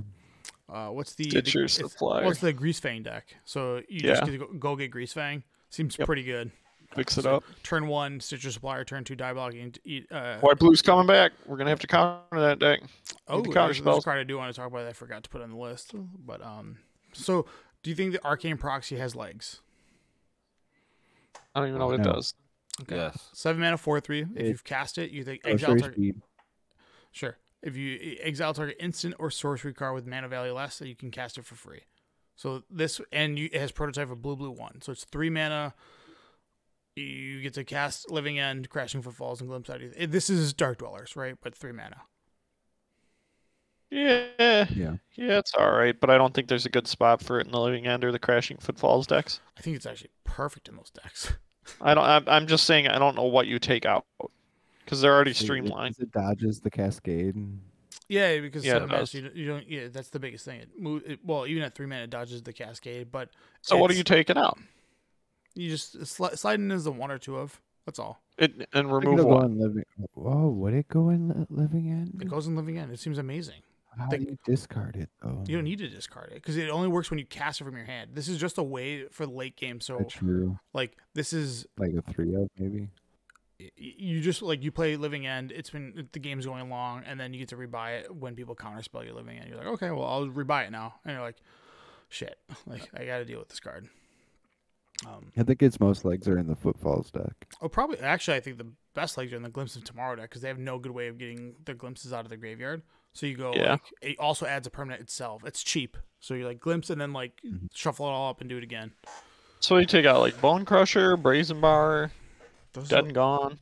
B: what's the
A: Stitcher
B: it's-
A: Supplier.
B: What's the Greasefang deck? So you just
A: Yeah.
B: get to go get Greasefang. Seems
A: Yep.
B: pretty good.
A: Fix it
B: So
A: up.
B: turn 1 Stitcher Supplier, turn 2 Diabolic, and eat.
A: White Blue's coming back. We're gonna have to counter that deck.
B: Oh,
A: the counter
B: there's a
A: spells.
B: card I do want to talk about that I forgot to put on the list. But so do you think the Arcane Proxy has legs?
A: I don't even know what it
C: No.
A: does.
B: Okay.
D: Yes.
B: 7 mana 4/3. If
C: It-
B: you've cast it, you think exile
C: Sorcery
B: target.
C: speed.
B: Sure. If you exile target instant or sorcery card with mana value less, then you can cast it for free. So this it has prototype of blue 1. So it's 3 mana. You get to cast Living End, Crashing Footfalls, and Glimpse Out. This is Dark Dwellers, right? But 3 mana.
A: Yeah,
C: Yeah.
A: it's all right, but I don't think there's a good spot for it in the Living End or the Crashing Footfalls decks.
B: I think it's actually perfect in those decks.
A: I don't. I'm just saying I don't know what you take out because they're already
C: So
A: streamlined.
C: It dodges the cascade.
B: Yeah, because
A: Yeah, it
B: 7 mana,
A: does.
B: so you don't. Yeah, that's the biggest thing. Well, even at 3 mana, it dodges the Cascade. But
A: So what are
B: it's-
A: you taking out?
B: You just slide in as the 1 or 2 of. That's all.
A: It and
C: I think
A: remove
C: it'll go
A: one.
C: in living. Whoa, would it go in living
B: It
C: end?
B: goes in Living End. It seems amazing.
C: How
B: the-
C: do you discard it though?
B: You don't need to discard it because it only works when you cast it from your hand. This is just a way for the late game. So
C: True.
B: like this is
C: Like a 3 of maybe.
B: you just like you play Living End. It's been the game's going long, and then you get to rebuy it when people counterspell your Living End. You're like, okay, well I'll rebuy it now, and you're like, shit, like I got to deal with this card.
C: I think its most legs are in the footfalls deck.
B: Oh, probably. Actually, I think the best legs are in the Glimpse of Tomorrow deck because they have no good way of getting the glimpses out of the graveyard. So you go,
A: Yeah.
B: like, it also adds a permanent itself. It's cheap. So you like glimpse and then like shuffle it all up and do it again.
A: So you take out like Bone Crusher, Brazen Bar,
B: Those
A: Dead
B: are-
A: and Gone.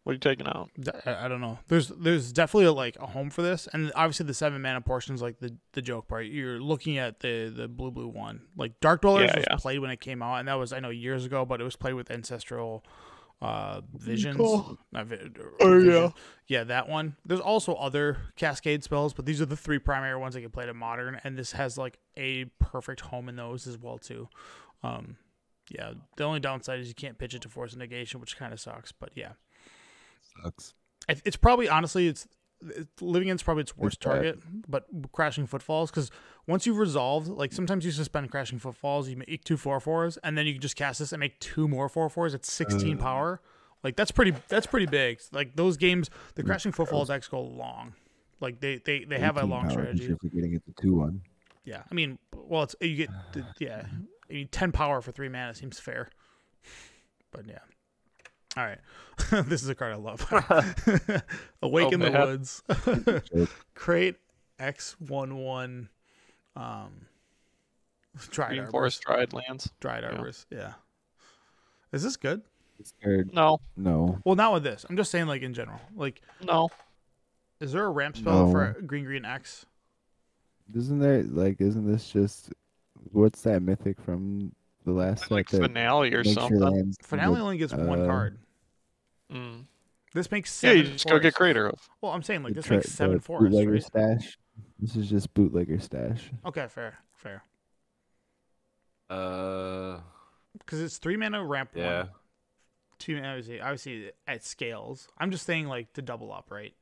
A: What are you taking out?
B: I don't know. There's definitely a home for this, and obviously the 7 mana portion is like the joke part. You're looking at the blue 1. Like Dark Dwellers
A: Yeah,
B: was
A: yeah.
B: played when it came out, and that was I know years ago, but it was played with Ancestral Visions.
A: Cool.
B: Not
A: Oh,
B: Vision.
A: yeah.
B: Yeah, that one. There's also other Cascade spells, but these are the 3 primary ones that get played at Modern, and this has like a perfect home in those as well too. Yeah, the only downside is you can't pitch it to Force of Negation, which kind of sucks. But yeah.
C: Sucks.
B: It's probably honestly Living End's probably its worst
C: It's bad.
B: target, but Crashing Footfalls because once you've resolved, like sometimes you suspend Crashing Footfalls, you make 2 4/4s, and then you can just cast this and make 2 more 4/4s at 16 power. Like that's pretty big. Like those games, the Crashing Footfall decks go long. Like they have a
C: 18
B: long
C: power,
B: strategy.
C: If you're getting it to 2-1.
B: Yeah, I mean, well, it's you get yeah, I mean 10 power for 3 mana seems fair, but yeah. All right, this is a card I love. Awake in the
A: man.
B: Woods. Create X11 Dried
A: Green
B: Arbors.
A: Forest Dried Lands.
B: Dried Arbors, yeah. Is this good?
C: Scared.
A: No,
C: No.
B: Well, not with this. I'm just saying, like, in general. Like,
A: no.
B: is there a ramp spell
C: No.
B: for green X?
C: Isn't this just what's that mythic from the last
A: Like
C: set that
A: Finale or
C: makes your
A: something.
C: lands
B: Finale only gets 1 card.
A: Mm.
B: This makes
A: Yeah,
B: 7
A: you just go get
B: fours.
A: Crater of.
B: Well, I'm saying, like,
C: the
B: this makes 7
C: the
B: fours,
C: bootlegger
B: right?
C: stash? This is just bootlegger stash.
B: Okay, fair.
D: Uh,
B: Because it's 3 mana ramp
D: yeah.
B: 1. 2 mana, obviously at scales. I'm just saying like to double up, right?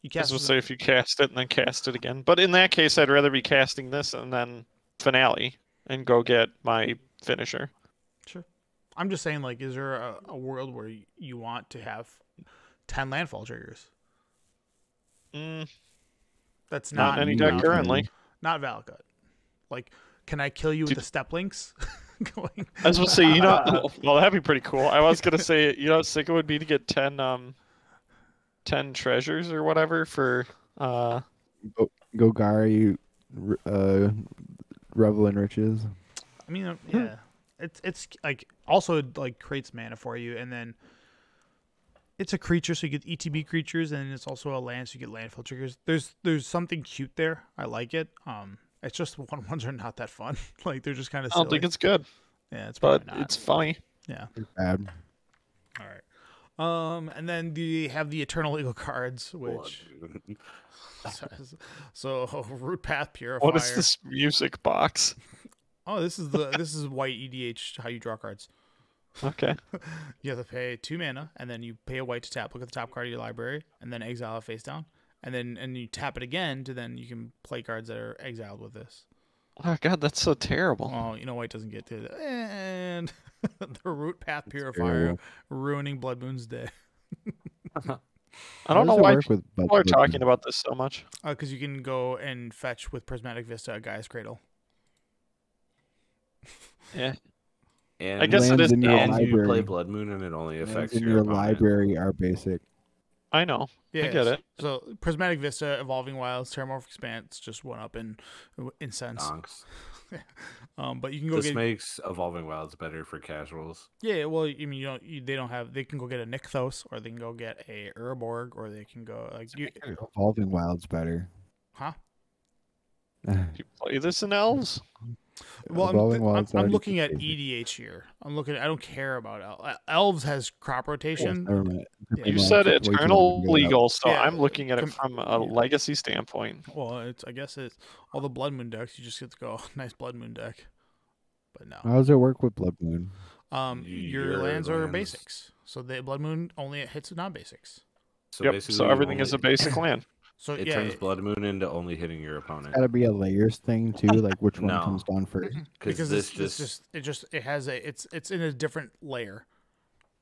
B: You
A: I was
B: cast
A: gonna say if you cast it and then cast it again. But in that case, I'd rather be casting this and then finale and go get my finisher.
B: Sure. I'm just saying, like, is there a world where you want to have 10 landfall triggers? That's
A: Not
B: not
A: in any deck
B: Valakut.
A: currently.
B: Not Valakut. Like, can I kill you with the step links? Going.
A: I was gonna say, well, that'd be pretty cool. I was gonna say, how sick it would be to get 10 treasures or whatever for
C: Gogari, Revel in Riches.
B: I mean, yeah, it's like also like creates mana for you, and then it's a creature, so you get ETB creatures, and it's also a land, so you get landfill triggers. There's something cute there. I like it. It's just 1/1s are not that fun. Like they're just kind of.
A: I don't think it's good.
B: Yeah, it's
A: but
B: probably not.
A: it's funny.
B: Yeah.
C: It's bad.
B: All right. And then you have the Eternal Eagle cards, which so Root Path Purifier.
A: What is this music box?
B: Oh, this is white EDH. How you draw cards.
A: Okay.
B: You have to pay 2 mana, and then you pay a white to tap. Look at the top card of your library, and then exile it face down, and you tap it again to then you can play cards that are exiled with this.
A: Oh god, that's so terrible.
B: Oh, white doesn't get to it. And the Root Path Purifier ruining Blood Moon's day.
A: I don't know why people are
C: Blood
A: talking
C: Moon?
A: about this so much.
B: Because you can go and fetch with Prismatic Vista a Gaia's Cradle.
A: Yeah.
D: And
A: I guess it is.
C: Lands in your
D: and you
C: library.
D: play Blood Moon, and it only
C: Lands
D: affects
C: in
D: your
C: your
D: opponent.
C: library are basic.
A: I know. I get it.
B: So Prismatic Vista, Evolving Wilds, Terramorphic Expanse just went up in sense.
D: Donks.
B: But you can go
D: This
B: get.
D: makes Evolving Wilds better for casuals.
B: Yeah, well, I mean, they don't have. They can go get a Nykthos, or they can go get a Urborg, or they can go like you.
C: Evolving Wilds better.
B: Huh?
A: Do you play this in elves?
B: Well,
C: Evolving Wilds
B: I'm
C: already
B: looking at
C: basic.
B: EDH here. I don't care about Elves has crop rotation.
C: Never mind.
B: Yeah.
A: You
C: Never
A: said
C: mind. Way too
A: Eternal
C: long to get it out.
A: Legal, so
B: Yeah,
A: I'm looking at it from a legacy standpoint.
B: Well, I guess it's all the Blood Moon decks. You just get to go nice Blood Moon deck. But no.
C: How does it work with Blood Moon?
B: Your lands are basics, so the Blood Moon only hits non-basics.
D: So
A: Yep.
D: basically,
A: So
D: you
A: everything is a
D: only-
A: basic land.
B: So
D: It
B: yeah,
D: turns Blood Moon into only hitting your opponent.
C: Gotta be a layers thing too, like which one
D: No.
C: comes down first.
B: because
D: this
B: it has it's in a different layer.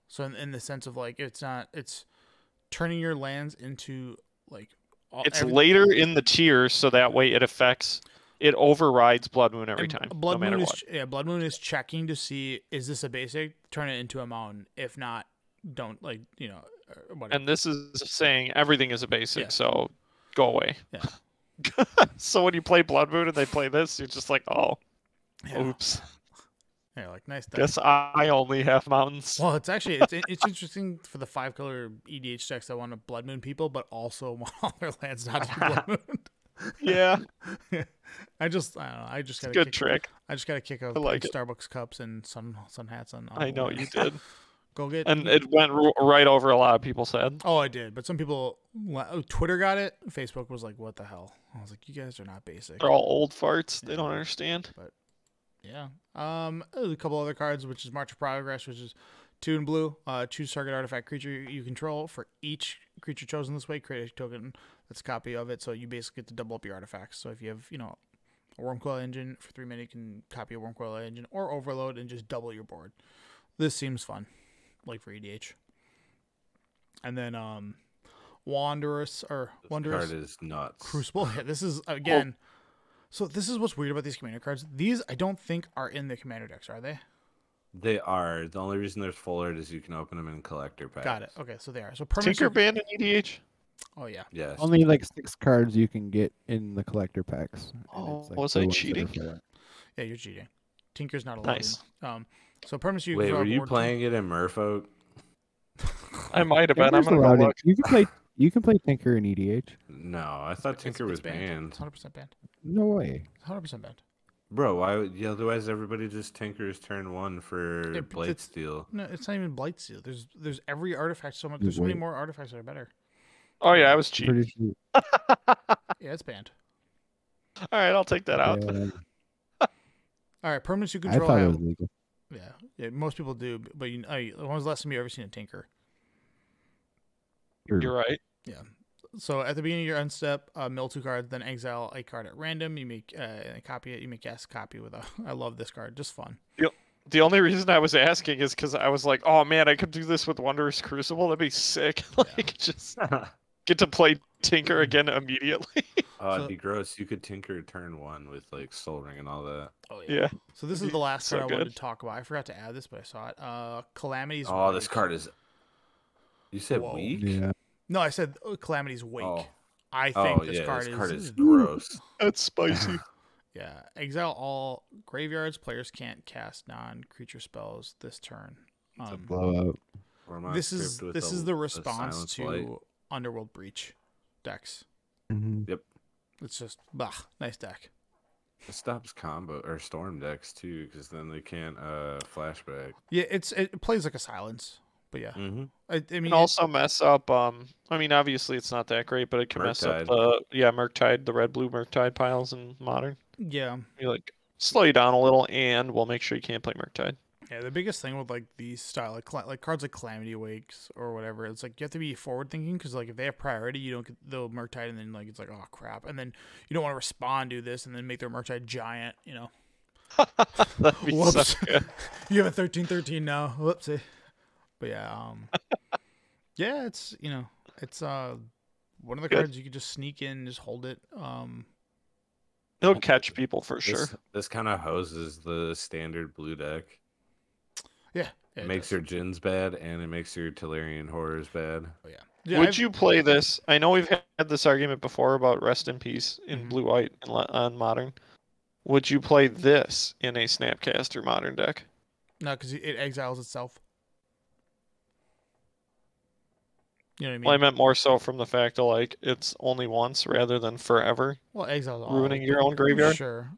B: So in the sense of like it's turning your lands into like
A: It's later in the tiers, so that way it overrides Blood Moon every time,
B: Blood
A: no matter
B: Moon
A: what.
B: Blood Moon is checking to see is this a basic, turn it into a mountain. If not, don't whatever.
A: And this is saying everything is a basic,
B: Yeah.
A: so go away.
B: Yeah.
A: So when you play Blood Moon and they play this, you're just like, oh,
B: Yeah.
A: oops.
B: Yeah, like nice.
A: Guess I only have mountains.
B: Well, it's actually it's interesting for the 5-color EDH decks that want to Blood Moon people, but also want all their lands not to be Blood Moon.
A: Yeah,
B: I don't know. I just got
A: good trick.
B: I just got to kick out
A: like it.
B: Starbucks cups and sun hats on.
A: I know you did.
B: Go get.
A: And it went right over a lot of people's head.
B: Oh, I did, but some people, Twitter got it. Facebook was like, "What the hell?" I was like, "You guys are not basic."
A: They're all old farts. They don't understand.
B: Yeah. A couple other cards, which is March of Progress, which is 2 in blue. Choose target artifact creature you control. For each creature chosen this way, create a token that's a copy of it. So you basically get to double up your artifacts. So if you have, a Wormcoil Engine for 3 mana, you can copy a Wormcoil Engine or Overload and just double your board. This seems fun, like for EDH. And then Wanderous
D: Card is nuts.
B: Crucible. Yeah, this is again. So this is what's weird about these commander cards. These I don't think are in the commander decks, are they?
D: They are. The only reason there's full art is you can open them in collector packs.
B: Got it. Okay, so they are. So
A: Tinker banned in EDH.
B: Oh yeah.
D: Yes.
C: Only like 6 cards you can get in the collector packs. and
A: Oh,
C: it's, like,
A: was
C: the
A: I
C: ones that are
A: cheating?
C: for that.
B: Yeah, you're cheating. Tinker's not allowed.
A: Nice.
B: So permanents you
D: Wait,
B: draw
D: were you
B: board
D: playing it in Merfolk?
A: I might have been. I'm
C: Tinker's
A: gonna go
C: allowed in-
A: look.
C: You can play Tinker in EDH.
D: No, I thought Tinker was
B: It's banned.
D: banned.
B: It's 100% banned.
C: No way.
B: It's 100% banned.
D: Bro, why would otherwise everybody just Tinkers turn 1 for
B: Yeah, but
D: Blight
B: it's-
D: Steel?
B: No, it's not even Blightsteel. There's every artifact so much. There's so many
C: Wait.
B: more artifacts that are better.
A: Oh yeah, I was cheating.
C: Pretty sure.
B: Yeah, it's banned.
A: All right, I'll take that out.
C: Yeah,
B: All right, permanents you
C: I
B: control
C: thought it
B: have
C: was legal.
B: yeah. Yeah, most people do, but when was the last time you ever seen a tinker?
A: You're right.
B: Yeah. So at the beginning of your end step, mill 2 cards, then exile a card at random. You make copy it. You make cast copy with a. I love this card. Just fun.
A: The only reason I was asking is because I was like, oh man, I could do this with Wondrous Crucible. That'd be sick. Like, just get to play Tinker again immediately.
D: Oh, it'd be gross. You could tinker turn 1 with like Soul Ring and all that.
B: Oh
A: Yeah.
B: So this is the last
A: So
B: card I wanted
A: good.
B: to talk about. I forgot to add this, but I saw it. Calamity's
D: Oh,
B: Wake.
D: this card is. You said
B: Whoa.
D: weak?
C: Yeah.
B: No, I said Calamity's Wake.
D: Oh.
B: I
D: Oh
B: think
D: yeah,
B: this card
D: this card is
B: is
D: gross.
A: That's spicy.
B: Yeah. Exile all graveyards. Players can't cast non-creature spells this turn.
C: It's a blowout.
D: Or am I
B: This is
D: equipped with
B: the
D: a
B: response
D: Silence
B: to
D: Light?
B: Underworld Breach decks.
C: Mm-hmm.
B: It's just nice deck.
D: It stops combo or storm decks too, because then they can't flashback.
B: Yeah, it plays like a silence, but yeah,
D: Mm-hmm.
B: I mean,
A: And also mess up. I mean, obviously it's not that great, but it can mess up
D: Murktide.
A: the Murktide, the red blue Murktide piles in Modern.
B: yeah,
A: You like slow you down a little, and we'll make sure you can't play Murktide.
B: yeah. The biggest thing with like these style like cards like Calamity Wakes or whatever, it's like you have to be forward thinking because like if they have priority, you don't get the Murktide, and then like it's like oh crap, and then you don't want to respond to this and then make their Murktide giant, you know.
A: That'd be
B: Whoops.
A: so good.
B: You have a 13/13 now. Whoopsie. But yeah, yeah, it's it's one of the
A: Good.
B: cards you could just sneak in, just hold it.
A: It'll catch people for sure.
D: This kind of hoses the standard blue deck.
B: Yeah,
D: It makes your Jins bad, and it makes your Tellurian Horrors bad.
B: Oh yeah. Yeah,
A: Would you play this? I know we've had this argument before about Rest in Peace in
B: Mhm.
A: blue white on Modern. Would you play this in a Snapcaster Modern deck?
B: No, because it exiles itself. You know what I mean?
A: Well, I meant more so from the fact of like it's only once rather than forever.
B: Well, exiles all.
A: Ruining your own graveyard?
B: Sure.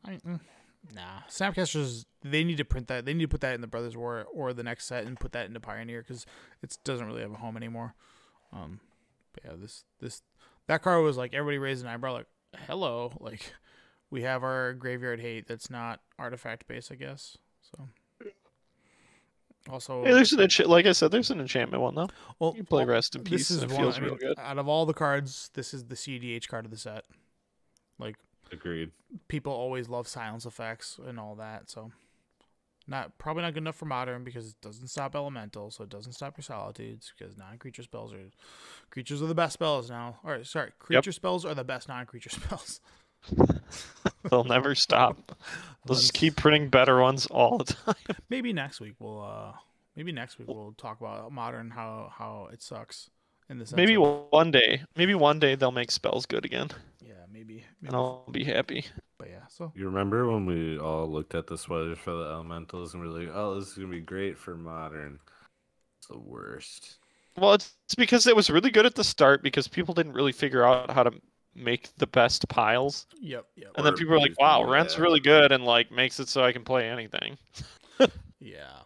B: Nah. Snapcasters, they need to print that. They need to put that in the Brothers War or the next set and put that into Pioneer because it doesn't really have a home anymore. But yeah, that card was like everybody raised an eyebrow, like, hello, like we have our graveyard hate that's not artifact based, I guess. So. Also,
A: Hey, there's like I said, there's an enchantment one though.
B: well,
A: You play Rest in Peace.
B: this is
A: It
B: one.
A: feels
B: I mean,
A: real good.
B: out of all the cards, this is the CDH card of the set. Like
D: Agreed.
B: people always love silence effects and all that, so probably not good enough for Modern because it doesn't stop elemental, so it doesn't stop your solitudes because non-creature spells are the best spells now. Or sorry, creature spells are the best non-creature spells.
A: They'll never stop. They'll just keep printing better ones all the time.
B: Maybe next week we'll talk about Modern how it sucks in the sense
A: Maybe
B: of,
A: one day they'll make spells good again,
B: yeah, maybe.
A: and I'll be happy.
B: But yeah, so
D: You remember when we all looked at the sweaters for the elementals and we were like, "Oh, this is gonna be great for Modern." It's the worst.
A: Well, it's because it was really good at the start because people didn't really figure out how to make the best piles,
B: yep.
A: and then
D: Or
A: people were like,
D: use
A: "Wow,
D: them,
A: Rent's
D: yeah.
A: really good," and like makes it so I can play anything.
B: Yeah.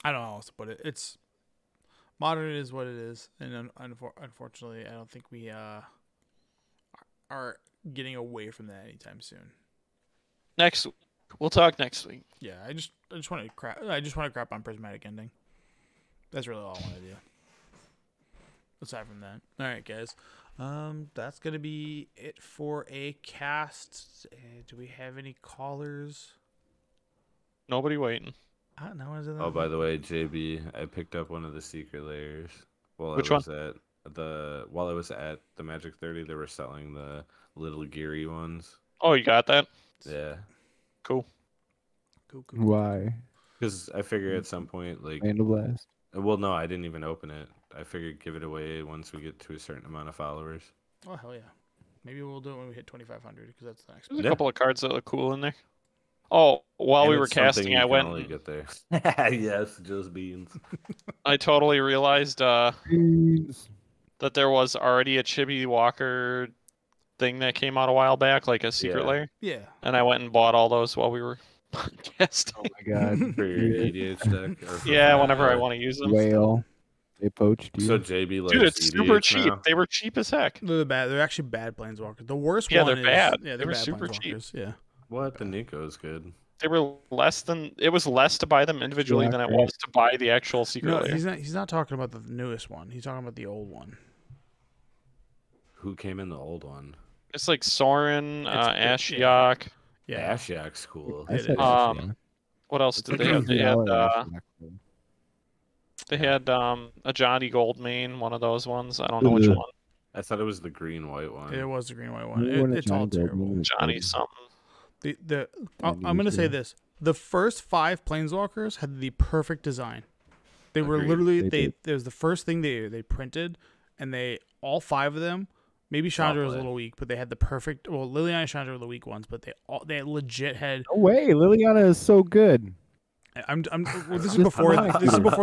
B: I don't know how else to put it. It's Modern is what it is, and unfortunately, I don't think we are getting away from that anytime soon.
A: We'll talk next week.
B: Yeah, I just want to crap. I just want to crap on Prismatic Ending. That's really all I want to do. Aside from that, all right, guys. That's gonna be it for a cast. Do we have any callers?
A: Nobody waiting.
B: No, is it?
D: Oh, by the way, JB, I picked up one of the secret layers while
A: Which
D: I was at the Magic 30. They were selling the little geary ones.
A: Oh, you got that?
D: Yeah,
A: Cool.
B: Cool.
C: Why?
D: because I figure at some point, like,
C: Vandal Blast.
D: well, no, I didn't even open it. I figured give it away once we get to a certain amount of followers.
B: Oh hell yeah! Maybe we'll do it when we hit 2,500 because that's the next.
A: There's a
D: Yeah.
A: couple of cards that look cool in there. Oh, while
D: And
A: we were
D: it's something
A: casting,
D: you
A: I
D: can
A: went.
D: only get there. Yes, just beans.
A: I totally realized
C: Beans.
A: that there was already a Chibi Walker thing that came out a while back, like a secret
D: Yeah.
A: layer,
B: Yeah.
A: and I went and bought all those while we were podcasting.
C: Oh my god.
D: For your EDH deck. Or for
A: Yeah, whenever I
D: Fat
A: want to use them.
C: Whale. They poached you.
D: So JB likes
A: Dude, it's super
D: EDH
A: cheap.
D: now?
A: They were cheap as heck.
B: They're bad. They're actually bad planeswalkers. The worst
A: Yeah,
B: one
A: they're
B: is
A: bad.
B: Yeah,
A: They
B: they're
A: were
B: bad
A: super cheap.
B: planeswalkers. Yeah.
D: What? The Nico's good.
A: They were less than. It was less to buy them individually than it was to buy the actual secret
B: No,
A: lair.
B: he's not talking about the newest one. He's talking about the old one.
D: Who came in the old one?
A: It's like Soren,
B: It's-
A: Ashiok.
B: Yeah.
D: Ashiok's cool.
C: I
B: It
C: said
B: is.
C: Ashiok.
A: What else
C: It's
A: did
C: like
A: they have?
C: $50 Ashiok, though.
A: They had a Johnny Goldmane, one of those ones. I don't know which
C: Ugh.
A: one.
D: I thought it was the green white one.
B: It was the green white one.
C: Remember when
B: It's all
C: Johnny Goldman
B: terrible.
C: was
A: Johnny
C: good?
A: something.
B: I'm gonna say this: the first 5 planeswalkers had the perfect design. They were
D: Agreed.
B: literally
C: They
B: it was the first thing they printed, and they all 5 of them. Maybe Chandra was a
D: play.
B: little weak, but they had the perfect. Well, Liliana and Chandra were the weak ones, but they legit had.
C: No way, Liliana is so good.
B: Well, this is before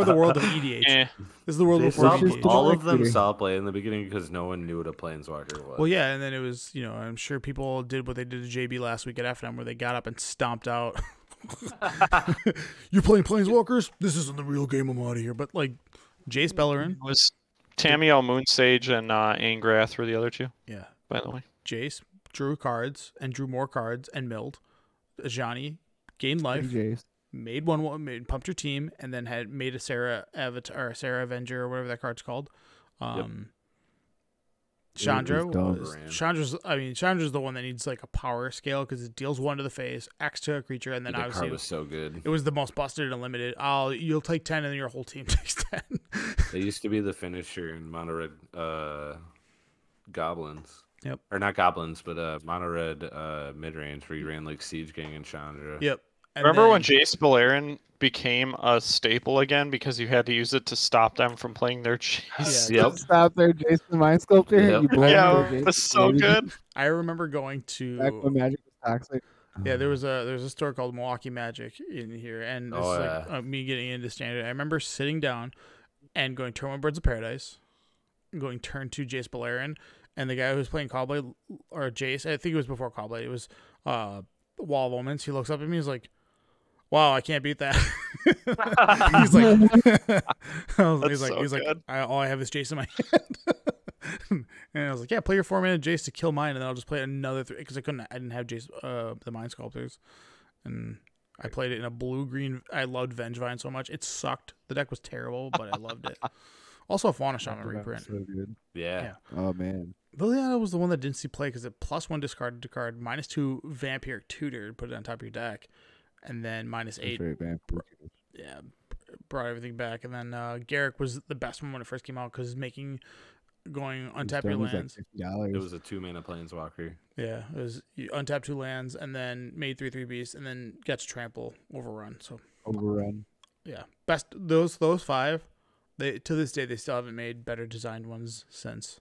B: the world of EDH.
A: Eh.
B: This is the world
D: They
B: before
D: saw,
C: just
B: EDH.
C: the
D: all of them
C: marketing.
D: saw play in the beginning because no one knew what a planeswalker was.
B: Well, yeah, and then it was, I'm sure people did what they did to JB last week at FNM, where they got up and stomped out. You're playing Planeswalkers? This isn't the real game. I'm out of here. But like, Jace Bellerin,
A: It was Tamiyo, Moonsage, and Angrath were the other two,
B: yeah,
A: by the way.
B: Jace drew cards and drew more cards and milled. Ajani gained life,
C: Jace.
B: pumped your team, and then had made a Sarah Avatar, or Sarah Avenger, or whatever that card's called. Chandra
C: dumb.
B: Chandra's the one that needs like a power scale because it deals 1 to the face, X to a creature, and then
D: that
B: obviously
D: card was so good.
B: it was the most busted and limited. You'll take 10 and then your whole team takes 10.
D: They used to be the finisher in mono red goblins.
B: Yep.
D: Or not goblins, but mono red mid range where you ran like Siege Gang and Chandra.
B: Yep. And
A: Remember
B: then-
A: when Jace Bellerin became a staple again because you had to use it to stop them from playing their chase?
B: Yeah,
D: Yep.
C: Stop there, Jason Mind Sculptor.
D: Yep.
C: You blame
A: Yeah,
C: for
A: it
C: Jason,
A: was so
C: baby.
A: good.
B: I remember going
C: Back when
B: to
C: Magic was toxic.
B: yeah, there's a store called Milwaukee Magic in here, and this
D: Oh,
B: is like
D: yeah.
B: me getting into standard. I remember sitting down and going turn 1 Birds of Paradise, going turn 2 Jace Bellerin, and the guy who was playing Callblade or Jace, I think it was before Callblade. It was Wall of Omens. He looks up at me, he's like, "Wow, I can't beat that." He's like, he's like,
A: good.
B: all I have is Jace in my hand. And I was like, yeah, play your 4-mana Jace to kill mine, and then I'll just play another 3 because I didn't have Jace, the Mind Sculptors, and I played it in a blue-green. I loved Vengevine so much. It sucked. The deck was terrible, but I loved it. Also, a Fauna Shaman reprint.
C: So good.
D: Yeah.
C: Oh man.
B: Liliana was the one that didn't see play because it +1 discarded to card, -2 Vampire Tutor, put it on top of your deck, and then -8.
C: That's right, man.
B: Yeah, brought everything back. And then Garrick was the best one when it first came out because going untap your lands.
C: $50.
D: It was a 2-mana planeswalker.
B: Yeah, it was you untap 2 lands and then made 3/3 beasts and then got to trample overrun. So
C: Overrun.
B: yeah, best those 5. They to this day they still haven't made better designed ones since.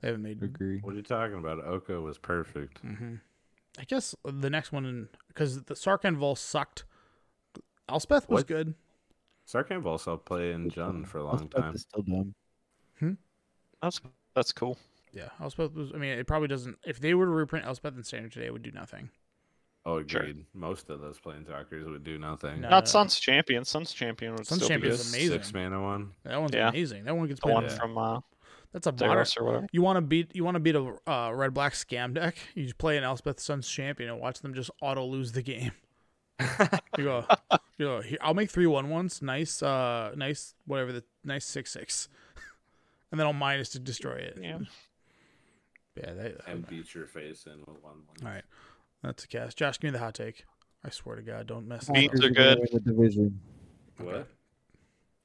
B: They haven't made.
C: Agree.
D: What are you talking about? Oko was perfect.
B: Mm-hmm. I guess the next one because the Sarkhan Vol sucked. Elspeth was
D: What?
B: good.
D: Sarkhan also play in Jund for a long
C: Elspeth
D: time.
C: is still dumb.
A: That's cool.
B: Yeah, Elspeth was. I mean, it probably doesn't. If they were to reprint Elspeth in Standard today, it would do nothing.
D: Oh, agreed.
A: Sure.
D: Most of those planeswalkers would do nothing.
B: No.
A: Not Sun's Champion. Sun's Champion would
B: Sun's
A: still
B: Champion
A: be
B: is
A: good.
B: amazing.
D: 6-mana one.
B: That one's
A: Yeah.
B: amazing. That one gets
A: The
B: played.
A: one
D: Yeah.
A: from
B: That's a modern.
A: Zeros or whatever.
B: You want to beat a red black scam deck? You just play an Elspeth Sun's Champion and watch them just auto lose the game. you go. Here, I'll make 3/1/1s. Nice, whatever the nice 6/6, and then I'll minus to destroy it.
A: Yeah.
B: Yeah.
D: And beat your face in with 1/1.
B: All right, that's a cast. Josh, give me the hot take. I swear to God, don't mess.
A: Beat
B: this up.
A: are
C: gonna
A: good.
C: win the division.
D: What?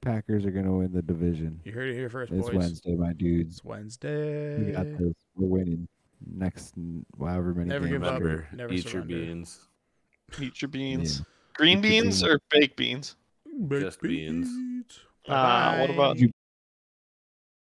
C: Packers are gonna win the division.
B: You heard it here first,
C: It's
B: boys.
C: Wednesday, my dudes.
B: It's Wednesday.
C: We got this. We're winning. Next, however many
B: Never
C: games.
B: give up.
D: Remember,
B: Never
D: eat your
B: surrender.
D: beans.
A: Eat your beans.
C: Yeah.
A: Green
C: Eat your
A: beans
C: beans.
A: or baked beans?
B: Baked
D: Just beans.
A: What about
C: You